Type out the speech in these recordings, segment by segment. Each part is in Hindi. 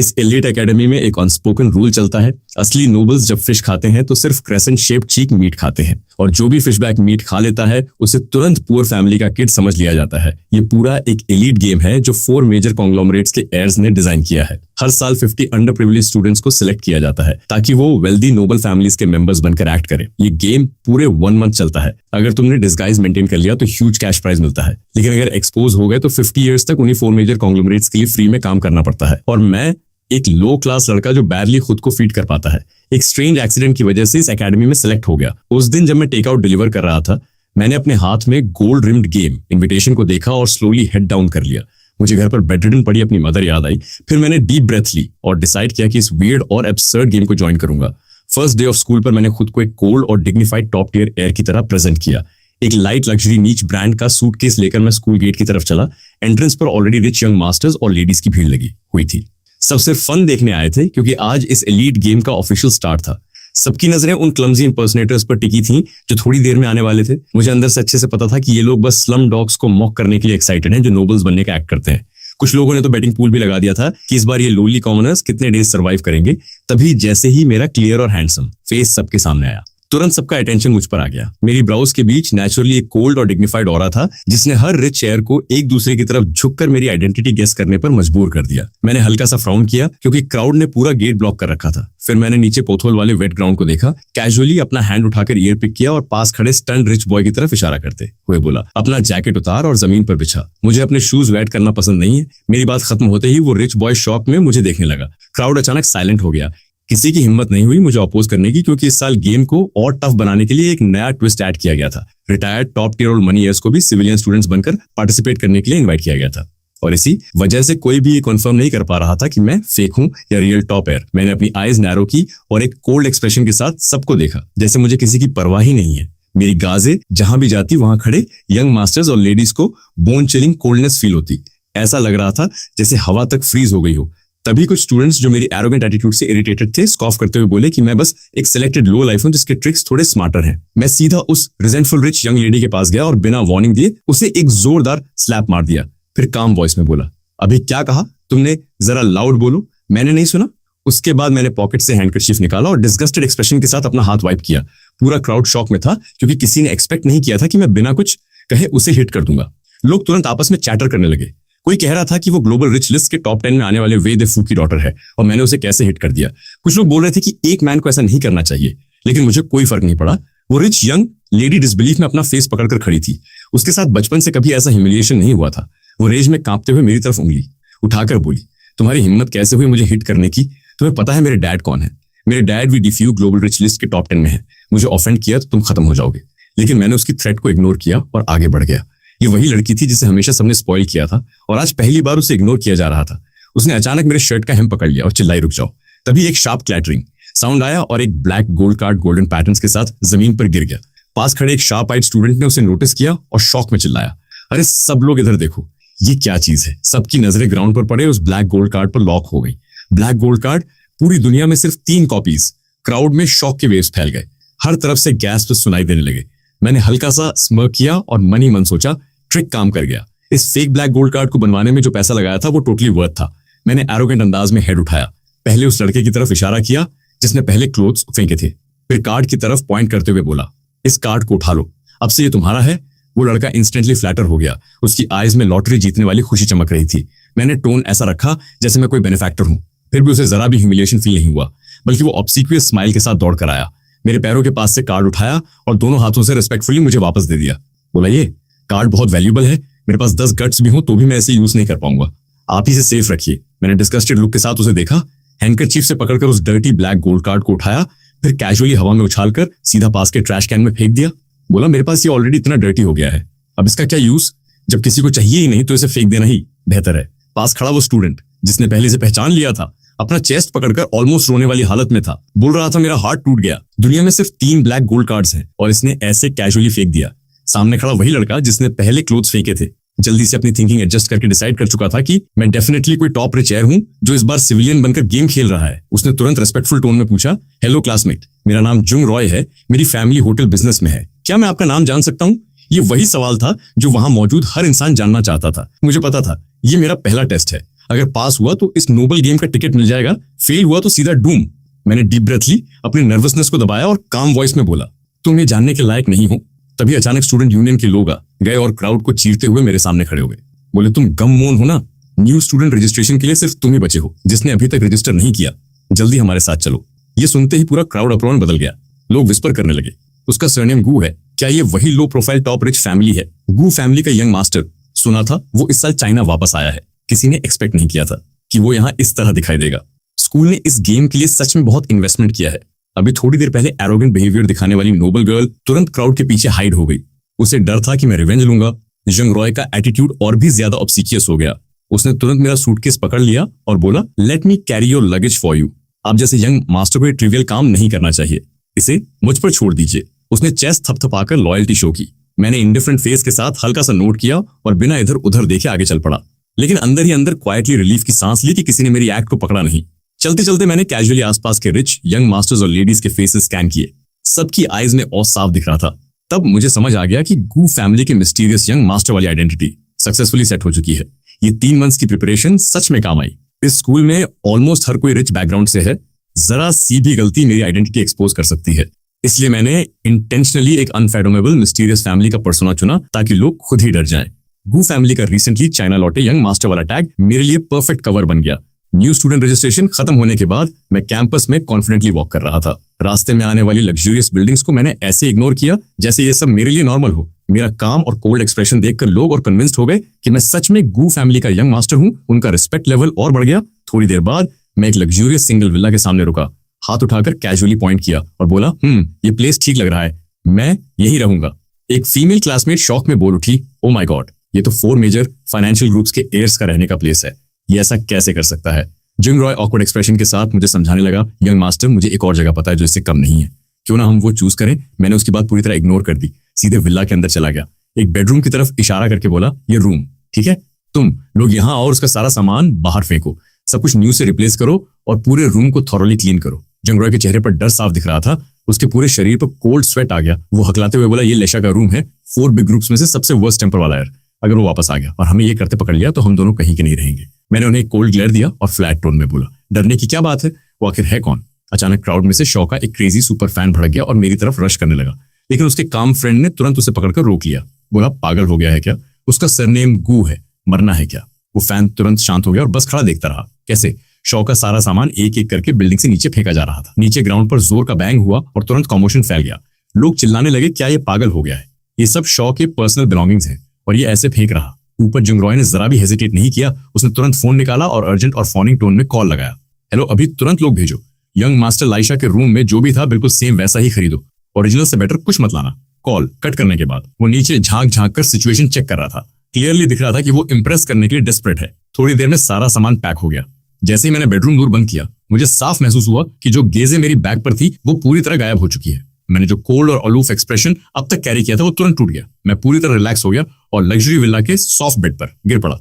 इस एलीट एकेडमी में एक अनस्पोकन रूल चलता है, असली नोबल्स जब फिश खाते हैं तो सिर्फ क्रेसेंट शेप चीक मीट खाते हैं, और जो भी फिशबैक मीट खा लेता है उसे तुरंत पुअर फैमिली का किड समझ लिया जाता है। ये पूरा एक एलीट गेम है जो 4 मेजर कॉन्ग्लोमरेट्स के एयर्स ने डिजाइन किया है। हर साल 50 अंडर प्रिविलेज स्टूडेंट्स को सिलेक्ट किया जाता है ताकि वो वेल्दी नोबल फैमिलीज के मेंबर्स बनकर एक्ट करें। ये गेम पूरे 1 मंथ चलता है। अगर तुमने डिस्गाइज मेंटेन कर लिया तो ह्यूज कैश प्राइज मिलता है, लेकिन अगर एक्सपोज हो गए तो 50 ईयर्स तक उन्हीं 4 मेजर कॉन्ग्लोमरेट्स के लिए फ्री में काम करना पड़ता है। और मैं एक लो क्लास लड़का जो बैरली खुद को फीड कर पाता है, एक स्ट्रेंज एक्सीडेंट की वजह से इस एकेडमी में सिलेक्ट हो गया। उस दिन जब मैं टेक आउट डिलीवर कर रहा था, मैंने अपने हाथ में गोल्ड रिम्ड गेम इन्विटेशन को देखा और स्लोली हेड डाउन कर लिया। मुझे घर पर बेडरिडन पड़ी अपनी मदर याद आई। फिर मैंने डीप ब्रेथ ली और डिसाइड किया कि इस वियर्ड और एब्सर्ड गेम को ज्वाइन करूंगा। फर्स्ट डे ऑफ स्कूल पर मैंने खुद को एक कोल्ड और डिग्निफाइड टॉप टियर एयर की तरह प्रेजेंट किया। एक लाइट लग्जरी नीच ब्रांड का सूटकेस लेकर मैं स्कूल गेट की तरफ चला। एंट्रेंस पर ऑलरेडी रिच यंग मास्टर्स और लेडीज की भीड़ लगी हुई थी। सब सिर्फ फन देखने आए थे क्योंकि आज इस एलीट गेम का ऑफिशियल स्टार्ट था। सबकी नजरें उन क्लमजी इंपर्सनेटर्स पर टिकी थीं जो थोड़ी देर में आने वाले थे। मुझे अंदर से अच्छे से पता था कि ये लोग बस स्लम डॉग्स को मॉक करने के लिए एक्साइटेड हैं जो नोबल्स बनने का एक्ट करते हैं। कुछ लोगों ने तो बेटिंग पूल भी लगा दिया था कि इस बार ये लोनली कॉमनर्स कितने डेज सर्वाइव करेंगे। तभी जैसे ही मेरा क्लियर और हैंडसम फेस सबके सामने आया, तुरंत सबका अटेंशन मुझ पर आ गया। मेरी ब्राउज के बीच नेचुरली एक कोल्ड और डिग्निफाइड ऑरा था जिसने हर रिच चेयर को एक दूसरे की तरफ झुककर मेरी आइडेंटिटी गेस करने पर मजबूर कर दिया। मैंने हल्का सा फ्राउन किया क्योंकि क्राउड ने पूरा गेट ब्लॉक कर रखा था। फिर मैंने नीचे पोथोल वाले वेट ग्राउंड को देखा, कैजुअली अपना हैंड उठाकर ईयर पिक किया और पास खड़े स्टन्ड रिच बॉय की तरफ इशारा करते हुए बोला, अपना जैकेट उतार और जमीन पर बिछा। मुझे अपने शूज वेट करना पसंद नहीं है। मेरी बात खत्म होते ही वो रिच बॉय शॉक में मुझे देखने लगा। क्राउड अचानक साइलेंट हो गया। किसी की हिम्मत नहीं हुई मुझे अपोज करने की, क्योंकि इस साल गेम को और टफ बनाने के लिए एक नया ट्विस्ट ऐड किया गया था। रिटायर्ड टॉप टियर और मनी ईयर्स को भी सिविलियन स्टूडेंट्स बनकर पार्टिसिपेट करने के लिए इनवाइट किया गया था। और इसी वजह से कोई भी ये कंफर्म नहीं कर पा रहा था कि मैं फेक हूं या रियल टॉप एयर। मैंने अपनी आईज नैरो की और एक कोल्ड एक्सप्रेशन के साथ सबको देखा, जैसे मुझे किसी की परवाह ही नहीं है। मेरी गाजे जहां भी जाती वहां खड़े यंग मास्टर्स और लेडीज को बोन चिलिंग कोल्डनेस फील होती। ऐसा लग रहा था जैसे हवा तक फ्रीज हो गई हो। तभी कुछ स्टूडेंट्स जो मेरी एरोगेंट एटीट्यूड से इरिटेटेड थे, स्कॉफ करते हुए बोले कि मैं बस एक सिलेक्टेड लो लाइफ हूं जिसके ट्रिक्स थोड़े स्मार्टर हैं। मैं सीधा उस रिजेंटफुल रिच यंग लेडी के पास गया और बिना वार्निंग दिए उसे एक जोरदार स्लैप मार दिया। फिर काम वॉइस में बोला, अभी क्या कहा तुमने, जरा लाउड बोलो, मैंने नहीं सुना। उसके बाद मैंने पॉकेट से हैंडकरचीफ निकाला और डिस्गस्टेड एक्सप्रेशन के साथ अपना हाथ वाइप किया। पूरा क्राउड शॉक में था क्योंकि किसी ने एक्सपेक्ट नहीं किया था कि मैं बिना कुछ कहे उसे हिट कर दूंगा। लोग तुरंत आपस में चैटर करने लगे। कोई कह रहा था कि वो ग्लोबल रिच लिस्ट के टॉप 10 में आने वाले वे दे फू की डॉटर है और मैंने उसे कैसे हिट कर दिया। कुछ लोग बोल रहे थे कि एक मैन को ऐसा नहीं करना चाहिए, लेकिन मुझे कोई फर्क नहीं पड़ा। वो रिच यंग लेडी डिसबिलीफ में अपना फेस पकड़कर खड़ी थी। उसके साथ बचपन से कभी ऐसा ह्यूमिलिएशन नहीं हुआ था। वो रेज में कांपते हुए मेरी तरफ उंगली उठाकर बोली, तुम्हारी हिम्मत कैसे हुई मुझे हिट करने की? तुम्हें पता है मेरे डैड कौन है? मेरे डैड भी DFU ग्लोबल रिच लिस्ट के टॉप 10 में है। मुझे ऑफेंड किया तो तुम खत्म हो जाओगे। लेकिन मैंने उसकी थ्रेट को इग्नोर किया और आगे बढ़ गया। ये वही लड़की थी जिसे हमेशा सबने स्पॉइल किया था और आज पहली बार उसे इग्नोर किया जा रहा था। उसने अचानक मेरे शर्ट का hem पकड़ लिया और चिल्लाई, रुक जाओ। तभी एक शार्प क्लैटरिंग साउंड आया और एक black gold card golden patterns के साथ जमीन पर गिर गया। पास खड़े एक शार्प आइड स्टूडेंट ने उसे नोटिस किया और शॉक में चिल्लाया, अरे सब लोग इधर देखो, ये क्या चीज है? सबकी नजरें ग्राउंड पर पड़े उस ब्लैक गोल्ड कार्ड पर लॉक हो गई। ब्लैक गोल्ड कार्ड, पूरी दुनिया में सिर्फ 3 कॉपीज। क्राउड में शॉक के वेव्स फैल गए। हर तरफ से गैस सुनाई देने लगे। मैंने हल्का सा स्मर्क किया और मन ही मन सोचा, ट्रिक काम कर गया। इस फेक ब्लैक गोल्ड कार्ड को बनवाने में जो पैसा लगाया था वो टोटली वर्थ था। मैंने एरोगेंट अंदाज में हेड उठाया, पहले उस लड़के की तरफ इशारा किया जिसने पहले क्लोथ्स फेंके थे, फिर कार्ड की तरफ पॉइंट करते हुए बोला, इस कार्ड को उठा लो, अब से ये तुम्हारा है। वो लड़का इंस्टेंटली फ्लैटर हो गया। उसकी आईज में लॉटरी जीतने वाली खुशी चमक रही थी। मैंने टोन ऐसा रखा जैसे मैं कोई बेनिफैक्टर हूं। फिर भी उसे जरा भी ह्यूमिलिएशन फील नहीं हुआ, बल्कि वो ऑब्सीक्वियस स्माइल के साथ दौड़ कर आया, मेरे पैरों के पास से कार्ड उठाया और दोनों हाथों से रिस्पेक्टफुली मुझे वापस दे दिया। बोला, ये कार्ड बहुत वैल्यूबल है, मेरे पास 10 गट्स भी हो तो भी मैं ऐसे यूज नहीं कर पाऊंगा, आप ही से सेफ रखिए। मैंने डिस्गस्टेड लुक के साथ उसे देखा, हैंडकरचीफ से पकड़कर उस डर्टी ब्लैक गोल्ड कार्ड को उठाया, फिर कैजुअली हवा में उछालकर सीधा पास के ट्रैश कैन में फेंक दिया। बोला, मेरे पास ये ऑलरेडी इतना डर्टी हो गया है, अब इसका क्या यूज? जब किसी को चाहिए ही नहीं तो इसे फेंक देना ही बेहतर है। पास खड़ा वो स्टूडेंट जिसने पहले से पहचान लिया था, अपना चेस्ट पकड़कर ऑलमोस्ट रोने वाली हालत में था। बोल रहा था, मेरा हार्ट टूट गया, दुनिया में सिर्फ 3 ब्लैक गोल्ड कार्ड्स हैं और इसने ऐसे कैजुअली फेंक दिया। सामने खड़ा वही लड़का जिसने पहले क्लोथ्स फेंके थे, जल्दी से अपनी थिंकिंग एडजस्ट करके डिसाइड कर चुका था कि मैं डेफिनेटली कोई टॉप रिच एयर हूं जो इस बार सिविलियन बनकर गेम खेल रहा है। उसने तुरंत रेस्पेक्टफुल टोन में पूछा, हेलो क्लासमेट, मेरा नाम जुंग रॉय है, मेरी फैमिली होटल बिजनेस में है, क्या मैं आपका नाम जान सकता हूँ? ये वही सवाल था जो वहां मौजूद हर इंसान जानना चाहता था। मुझे पता था ये मेरा पहला टेस्ट है, अगर पास हुआ तो इस नोबल गेम का टिकट मिल जाएगा, फेल हुआ तो सीधा डूम। मैंने डीप ब्रेथ ली, अपनी नर्वसनेस को दबाया और काम वॉइस में बोला, तुम ये जानने के लायक नहीं हो। तभी अचानक स्टूडेंट यूनियन के लोग आ गए और क्राउड को चीरते हुए मेरे सामने खड़े हो गए। बोले, तुम गम मोन हो ना, न्यू स्टूडेंट रजिस्ट्रेशन के लिए सिर्फ तुम ही बचे हो जिसने अभी तक रजिस्टर नहीं किया, जल्दी हमारे साथ चलो। ये सुनते ही पूरा क्राउड अप्रॉन बदल गया। लोग विस्पर करने लगे, उसका सरनेम गू है, क्या ये वही low profile top rich family है? गू फैमिली का यंग मास्टर, सुना था वो इस साल चाइना वापस आया है। किसी ने एक्सपेक्ट नहीं किया था कि वो यहाँ इस तरह दिखाई देगा। स्कूल ने इस गेम के लिए सच में बहुत इन्वेस्टमेंट किया है। अभी थोड़ी देर पहले एरोगेंट बिहेवियर दिखाने वाली नोबल गर्ल तुरंत क्राउड के पीछे हाइड हो गई। उसे डर था कि मैं रिवेंज लूंगा। यंग रॉय का एटीट्यूड और भी ज्यादा ऑब्सीकियस हो गया। उसने तुरंत मेरा सूटकेस पकड़ लिया और बोला, let me carry your luggage for you. आप जैसे यंग मास्टर को ट्रिवियल काम नहीं करना चाहिए, इसे मुझ पर छोड़ दीजिए। उसने चेस्ट थपथपाकर लॉयल्टी शो की। मैंने इंडिफरेंट फेस के साथ हल्का सा नोट किया और बिना इधर उधर देखे आगे चल पड़ा, लेकिन अंदर ही अंदर क्वाइटली रिलीफ की सांस ली कि किसी ने मेरी एक्ट को पकड़ा नहीं। चलते चलते मैंने कैजुअली आसपास के रिच यंग मास्टर्स और लेडीज के फेसेस स्कैन किए। सबकी आईज में और साफ दिख रहा था। तब मुझे समझ आ गया कि गू फैमिली के मिस्टीरियस यंग मास्टर वाली आइडेंटिटी सक्सेसफुली सेट हो चुकी है। ये 3 मंथ्स की प्रिपरेशन सच में काम आई। इस स्कूल में ऑलमोस्ट हर कोई रिच बैकग्राउंड से है। जरा सी भी गलती मेरी आइडेंटिटी एक्सपोज कर सकती है। इसलिए मैंने इंटेंशनली एक अनफेडोमेबल मिस्टीरियस फैमिली का पर्सोना चुना ताकि लोग खुद ही डर जाएं। गू फैमिली का रिसेंटली चाइना लौटे यंग मास्टर वाला टैग मेरे लिए परफेक्ट कवर बन गया। न्यू स्टूडेंट रजिस्ट्रेशन खत्म होने के बाद मैं कैंपस में कॉन्फिडेंटली वॉक कर रहा था। रास्ते में आने वाली लग्जूरियस बिल्डिंग्स को मैंने ऐसे इग्नोर किया जैसे ये सब मेरे लिए नॉर्मल हो। मेरा काम और कोल्ड एक्सप्रेशन देखकर लोग और कन्विंस्ड हो गए कि मैं सच में गू फैमिली का यंग मास्टर हूँ। उनका रिस्पेक्ट लेवल और बढ़ गया। थोड़ी देर बाद मैं एक लग्जूरियस सिंगल विला के सामने रुका, हाथ उठाकर कैजुअली पॉइंट किया और बोला, ये प्लेस ठीक लग रहा है, मैं यही रहूंगा। एक फीमेल क्लासमेट शॉक में बोल उठी, ओ माय गॉड, ये तो 4 मेजर फाइनेंशियल ग्रुप्स के एयर्स का रहने का प्लेस है, ये ऐसा कैसे कर सकता है? जिंग रॉय ऑकवर्ड एक्सप्रेशन के साथ मुझे समझाने लगा, यंग मास्टर, मुझे एक और जगह पता है जो इससे कम नहीं है, क्यों ना हम वो चूज करें। मैंने उसकी बात पूरी तरह इग्नोर कर दी, सीधे विला के अंदर चला गया। एक बेडरूम की तरफ इशारा करके बोला, ये रूम ठीक है, तुम लोग यहाँ आओ और उसका सारा सामान बाहर फेंको, सब कुछ न्यू से रिप्लेस करो और पूरे रूम को थॉरली क्लीन करो। जंग रॉय के चेहरे पर डर साफ दिख रहा था। उसके पूरे शरीर पर कोल्ड स्वेट आ गया। वो हकलाते हुए बोला, ये लेशा का रूम है, 4 बिग ग्रुप्स में से सबसे वर्स्ट टेम्पर वाला है। अगर वो वापस आ गया और हमें ये करते पकड़ लिया तो हम दोनों कहीं के नहीं रहेंगे। मैंने उन्हें एक कोल्ड ग्लेयर दिया और फ्लैट टोन में बोला, डरने की क्या बात है, वो आखिर है कौन? अचानक क्राउड में से शॉ का एक क्रेजी सुपर फैन भड़क गया और मेरी तरफ रश करने लगा, लेकिन उसके काम फ्रेंड ने तुरंत उसे पकड़कर रोक लिया। बोला, पागल हो गया है क्या? उसका सरनेम गू है, मरना है क्या? वो फैन तुरंत शांत हो गया और बस खड़ा देखता रहा कैसे शॉ का सारा सामान एक एक करके बिल्डिंग से नीचे फेंका जा रहा था। नीचे ग्राउंड पर जोर का बैंग हुआ और तुरंत कॉमोशन फैल गया। लोग चिल्लाने लगे, क्या ये पागल हो गया है? ये सब शॉ के पर्सनल बिलोंगिंग्स हैं और ये ऐसे फेंक रहा। ऊपर जिंग रॉय ने जरा भी हेजिटेट नहीं किया। उसने तुरंत फोन निकाला और अर्जेंट और फोनिंग टोन में कॉल लगाया, हेलो, अभी तुरंत लोग भेजो, यंग मास्टर लाइशा के रूम में जो भी था बिल्कुल सेम वैसा ही खरीदो, ओरिजिनल से बेटर कुछ मत लाना। कॉल कट करने के बाद वो नीचे झांक झांक कर सिचुएशन चेक कर रहा था। क्लियरली दिख रहा था कि वो इंप्रेस करने के लिए डेस्परेट है। थोड़ी देर में सारा सामान पैक हो गया। जैसे ही मैंने बेडरूम डोर बंद किया, मुझे साफ महसूस हुआ कि जो गेजें मेरी बैग पर थी वो पूरी तरह गायब हो चुकी है। मैंने जो कोल्ड और अलूफ एक्सप्रेशन अब तक कैरी किया था वो तुरंत टूट गया। मैं पूरी तरह रिलैक्स हो गया और लग्जरी विला के सॉफ्ट बेड पर गिर पड़ा।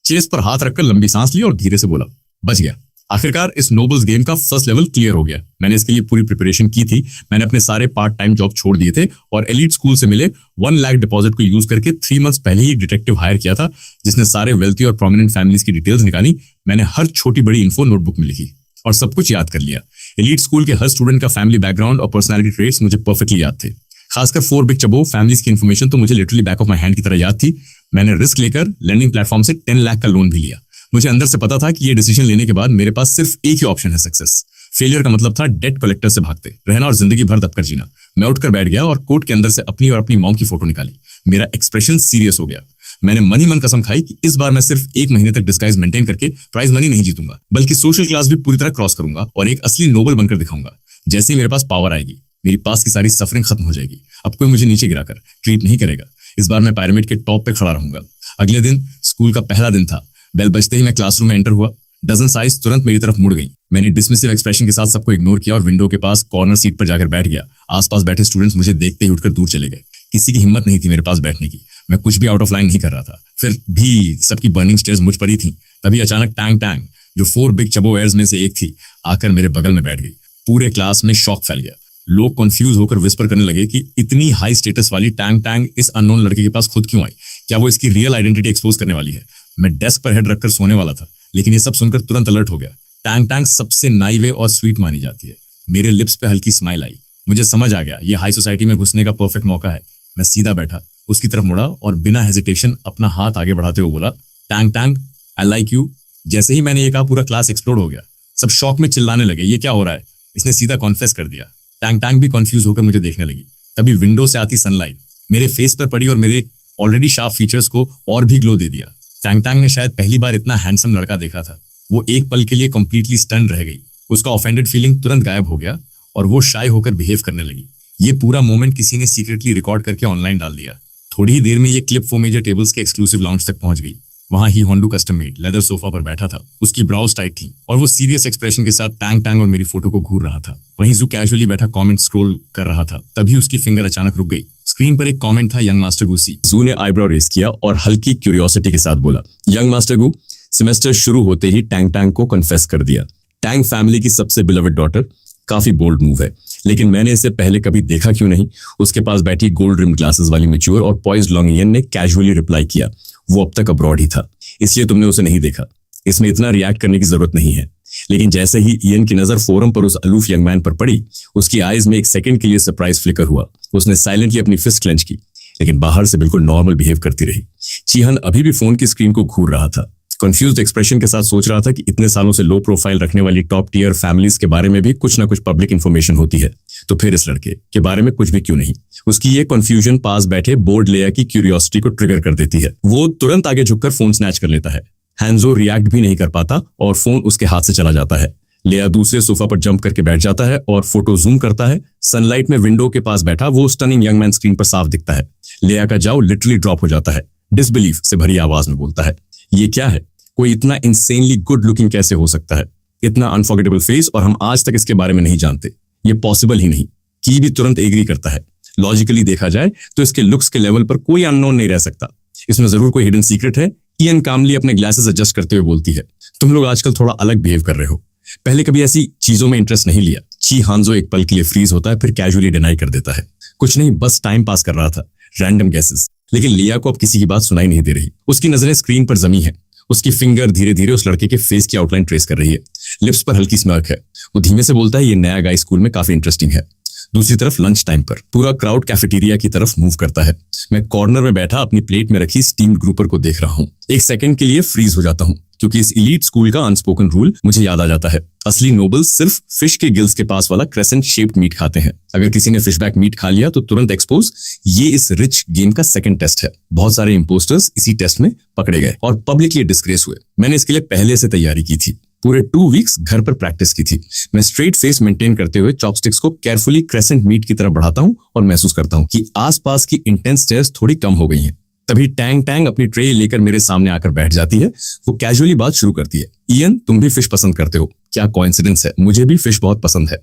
चेस्ट पर हाथ रखकर लंबी सांस ली और धीरे से बोला, बच गया। आखिरकार इस नोबल्स गेम का फर्स्ट लेवल क्लियर हो गया। मैंने इसके लिए पूरी प्रिपरेशन की थी। मैंने अपने सारे पार्ट टाइम जॉब छोड़ दिए थे और एलीट स्कूल से मिले 1 लाख डिपॉजिट को यूज करके 3 मंथ्स पहले ही एक डिटेक्टिव हायर किया था जिसने सारे वेल्थी और प्रोमिनेंट फैमिलीज की डिटेल्स निकाली। मैंने हर छोटी बड़ी इन्फो नोटबुक में लिखी और सब कुछ याद कर लिया। एलीट स्कूल के हर स्टूडेंट का फैमिली बैकग्राउंड और पर्सनैलिटी ट्रेट्स मुझे परफेक्टली याद थे। खासकर 4 बिग चबो फैमिलीज की इन्फॉर्मेशन तो मुझे literally back of my hand की तरह याद थी। मैंने रिस्क लेकर लैंडिंग प्लेटफॉर्म से 10 लाख का लोन भी लिया। मुझे अंदर से पता था कि ये डिसीजन लेने के बाद मेरे पास सिर्फ एक ही ऑप्शन है, सक्सेस। फेलियर का मतलब था डेट कलेक्टर से भागते रहना और जिंदगी भर दबकर जीना। मैं उठकर बैठ गया और कोट के अंदर से अपनी और अपनी मॉम की फोटो निकाली। मेरा एक्सप्रेशन सीरियस हो गया। मैंने मन ही मन कसम खाई कि इस बार मैं सिर्फ 1 महीने तक डिस्गाइज मेंटेन करके प्राइज मनी नहीं जीतूंगा, बल्कि सोशल क्लास भी पूरी तरह क्रॉस करूंगा और एक असली नोबल बनकर दिखाऊंगा। जैसे ही मेरे पास पावर आएगी, मेरी पास की सारी सफरिंग खत्म हो जाएगी। अब कोई मुझे नीचे गिराकर ट्रीट नहीं करेगा। इस बार मैं पिरामिड के टॉप पे खड़ा रहूंगा। अगले दिन स्कूल का पहला दिन था। बेल बजते ही मैं क्लासरूम में एंटर हुआ। डजन साइज तुरंत मेरी तरफ मुड़ गई। मैंने डिसमिसिव एक्सप्रेशन के साथ सबको इग्नोर किया और विंडो के पास कॉर्नर सीट पर जाकर बैठ गया। आसपास बैठे स्टूडेंट्स मुझे देखते ही उठकर दूर चले गए। किसी की हिम्मत नहीं थी मेरे पास बैठने की। मैं कुछ भी आउट ऑफ लाइन नहीं कर रहा था। फिर भी सबकी बर्निंग स्टेयर्स मुझ पर ही थी। तभी अचानक टैंग टैंग, जो 4 बिग चबो एयर्स में से एक थी, आकर मेरे बगल में बैठ गई। पूरे क्लास में शॉक फैल गया। लोग कंफ्यूज होकर विस्पर करने लगे कि इतनी हाई स्टेटस वाली टैंग टैंग इस अननोन लड़के के पास खुद क्यों आई? क्या वो इसकी रियल आइडेंटिटी एक्सपोज करने वाली है? मैं डेस्क पर हेड रखकर सोने वाला था। लेकिन ये सब सुनकर तुरंत अलर्ट हो गया। टैंग टैंग सबसे नाइवे और स्वीट मानी जाती है। मेरे लिप्स पे हल्की स्माइल आई। मुझे समझ आ गया ये हाई सोसाइटी में घुसने का परफेक्ट मौका है। मैं सीधा बैठा, उसकी तरफ मुड़ा और बिना हेजिटेशन अपना हाथ आगे बढ़ाते हुए बोला, Tang Tang I like you. जैसे ही मैंने ये कहा पूरा क्लास एक्सप्लोड हो गया। सब शॉक में चिल्लाने लगे, ये क्या हो रहा है? इसने सीधा कॉन्फेस कर दिया। टैंग टैंग भी कंफ्यूज होकर मुझे देखने लगी। तभी विंडो से आती सनलाइट मेरे फेस पर पड़ी और मेरे ऑलरेडी शार्प फीचर्स को और भी ग्लो दे दिया। टैंग टैंग ने शायद पहली बार इतना हैंडसम लड़का देखा था। वो एक पल के लिए कंप्लीटली स्टन रह गई। उसका ऑफेंडेड फीलिंग तुरंत गायब हो गया और वो शाय होकर बिहेव करने लगी। ये पूरा मोमेंट किसी ने सीक्रेटली रिकॉर्ड करके ऑनलाइन डाल दिया। थोड़ी ही देर में ये क्लिप 4 मेजर टेबल्स के एक्सक्लूसिव लाउंज तक पहुंच गई। वहां ही होंडू कस्टम मेड लेदर सोफा पर बैठा था। उसकी ब्राउज टाइट थी और वो सीरियस एक्सप्रेशन के साथ टैंग टैंग और मेरी फोटो को घूर रहा था। वहीं जू कैजुअली बैठा कमेंट स्क्रॉल कर रहा था। तभी उसकी फिंगर अचानक रुक गई। स्क्रीन पर एक कमेंट था, यंग मास्टर गू सी। जू ने आईब्रो रेस किया और हल्की क्यूरियोसिटी के साथ बोला, यंग मास्टर गू, सेमेस्टर शुरू होते ही टैंग टैंग को कन्फेस कर दिया। टैंग फैमिली की सबसे बिलवड डॉटर। काफी बोल्ड मूव है, लेकिन मैंने इसे पहले कभी देखा क्यों नहीं? उसके पास बैठी गोल्ड रिम ग्लासेस वाली मैच्योर और पॉइज्ड लॉन्गियन ने कैजुअली रिप्लाई किया, वो अब तक अब्रॉड ही था, इसलिए तुमने उसे नहीं देखा। इसमें इतना रिएक्ट करने की जरूरत नहीं है। लेकिन जैसे ही इयन की नजर फोरम पर उस अलूफ यंग मैन पर पड़ी, उसकी आईज में एक सेकंड के लिए सरप्राइज फ्लिकर हुआ। उसने साइलेंटली अपनी फिस्ट क्लेंच की, लेकिन बाहर से बिल्कुल नॉर्मल बिहेव करती रही। चीहन अभी भी फोन की स्क्रीन को घूर रहा था। कंफ्यूज्ड एक्सप्रेशन के साथ सोच रहा था कि इतने सालों से लो प्रोफाइल रखने वाली टॉप टियर फैमिलीज के बारे में भी कुछ ना कुछ पब्लिक इन्फॉर्मेशन होती है, तो फिर इस लड़के के बारे में कुछ भी क्यों नहीं? उसकी ये कंफ्यूजन पास बैठे बोर्ड लेया की क्यूरियोसिटी को ट्रिगर कर देती है। वो तुरंत आगे झुककर फोन स्नैच कर लेता है। हैंजो रिएक्ट भी नहीं कर पाता और फोन उसके हाथ से चला जाता है। लेया दूसरे सोफा पर जंप करके बैठ जाता है और फोटो जूम करता है। सनलाइट में विंडो के पास बैठा वो स्टनिंग यंग मैन स्क्रीन पर साफ दिखता है। लेया का जाओ लिटरली ड्रॉप हो जाता है। डिसबिलीफ से भरी आवाज में बोलता है, ये क्या है? कोई इतना इंसेनली गुड लुकिंग कैसे हो सकता है? इतना अनफॉरगेटेबल फेस, और हम आज तक इसके बारे में नहीं जानते। ये पॉसिबल ही नहीं। की भी तुरंत एग्री करता है। लॉजिकली देखा जाए तो इसके लुक्स के लेवल पर कोई अननोन नहीं रह सकता। इसमें जरूर कोई हिडन सीक्रेट है। इयन कामली अपने ग्लासेस एडजस्ट करते हुए बोलती है, तुम लोग आजकल थोड़ा अलग बिहेव कर रहे हो। पहले कभी ऐसी चीजों में इंटरेस्ट नहीं लिया। ची हांजो एक पल के लिए फ्रीज होता है, फिर कैजुअली डिनाई कर देता है, कुछ नहीं, बस टाइम पास कर रहा था, रैंडम गेसेस। लेकिन लिया को अब किसी की बात सुनाई नहीं दे रही। उसकी नजरें स्क्रीन पर जमी है। उसकी फिंगर धीरे धीरे उस लड़के के फेस की आउटलाइन ट्रेस कर रही है। लिप्स पर हल्की स्मर्क है। वो धीमे से बोलता है, ये नया गाय स्कूल में काफी इंटरेस्टिंग है। दूसरी तरफ लंच टाइम पर पूरा क्राउड कैफेटेरिया की तरफ मूव करता है। मैं कॉर्नर में बैठा अपनी प्लेट में रखी स्टीम्ड ग्रुपर को देख रहा हूँ। एक सेकंड के लिए फ्रीज हो जाता हूँ, क्योंकि इस इलीट स्कूल का अनस्पोकन रूल मुझे याद आ जाता है। असली नोबल्स सिर्फ फिश के गिल्स के पास वाला क्रेसेंट शेप्ड मीट खाते हैं। अगर किसी ने फिशबैक मीट खा लिया तो तुरंत एक्सपोज। ये इस रिच गेम का सेकंड टेस्ट है। बहुत सारे इंपोस्टर्स इसी टेस्ट में पकड़े गए और पब्लिकली डिस्ग्रेस हुए। मैंने इसके लिए पहले से तैयारी की थी। पूरे 2 वीक्स घर पर प्रैक्टिस की थी। मैं स्ट्रेट फेस मेंटेन करते हुए चॉपस्टिक्स को केयरफुली क्रेसेंट मीट की तरफ बढ़ाता हूँ और महसूस करता हूँ कि आसपास की इंटेंस स्टेयर्स थोड़ी कम हो गई हैं। तभी टैंग टैंग अपनी ट्रे लेकर मेरे सामने आकर बैठ जाती है। वो कैजुअली बात शुरू करती है, इयन तुम भी फिश पसंद करते हो? क्या कोइंसिडेंस है, मुझे भी फिश बहुत पसंद है।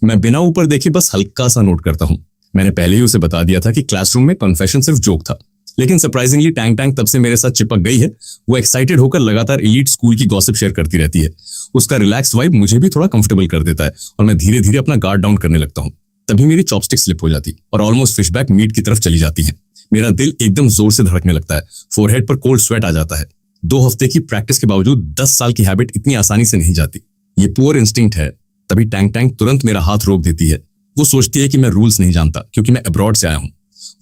मैं बिना ऊपर देखे बस हल्का सा नोट करता हूँ। मैंने पहले ही उसे बता दिया था कि क्लासरूम में कन्फेशन सिर्फ जोक था। लेकिन सरप्राइजिंगली टैंग टैंग तब से मेरे साथ चिपक गई है। वो एक्साइटेड होकर लगातार एलीट स्कूल की गॉसिप शेयर करती रहती है। उसका रिलैक्स वाइब मुझे भी थोड़ा कंफर्टेबल कर देता है और मैं धीरे धीरे अपना गार्ड डाउन करने लगता हूँ। तभी मेरी चॉपस्टिक स्लिप हो जाती और ऑलमोस्ट फिशबैक मीट की तरफ चली जाती है। मेरा दिल एकदम जोर से धड़कने लगता है। फोरहेड पर कोल्ड स्वेट आ जाता है। 2 हफ्ते की प्रैक्टिस के बावजूद 10 साल की हैबिट इतनी आसानी से नहीं जाती। ये पुअर इंस्टिंक्ट है। तभी टैंग टैंग तुरंत मेरा हाथ रोक देती है। वो सोचती है कि मैं रूल्स नहीं जानता क्योंकि मैं अब्रॉड से आया हूँ।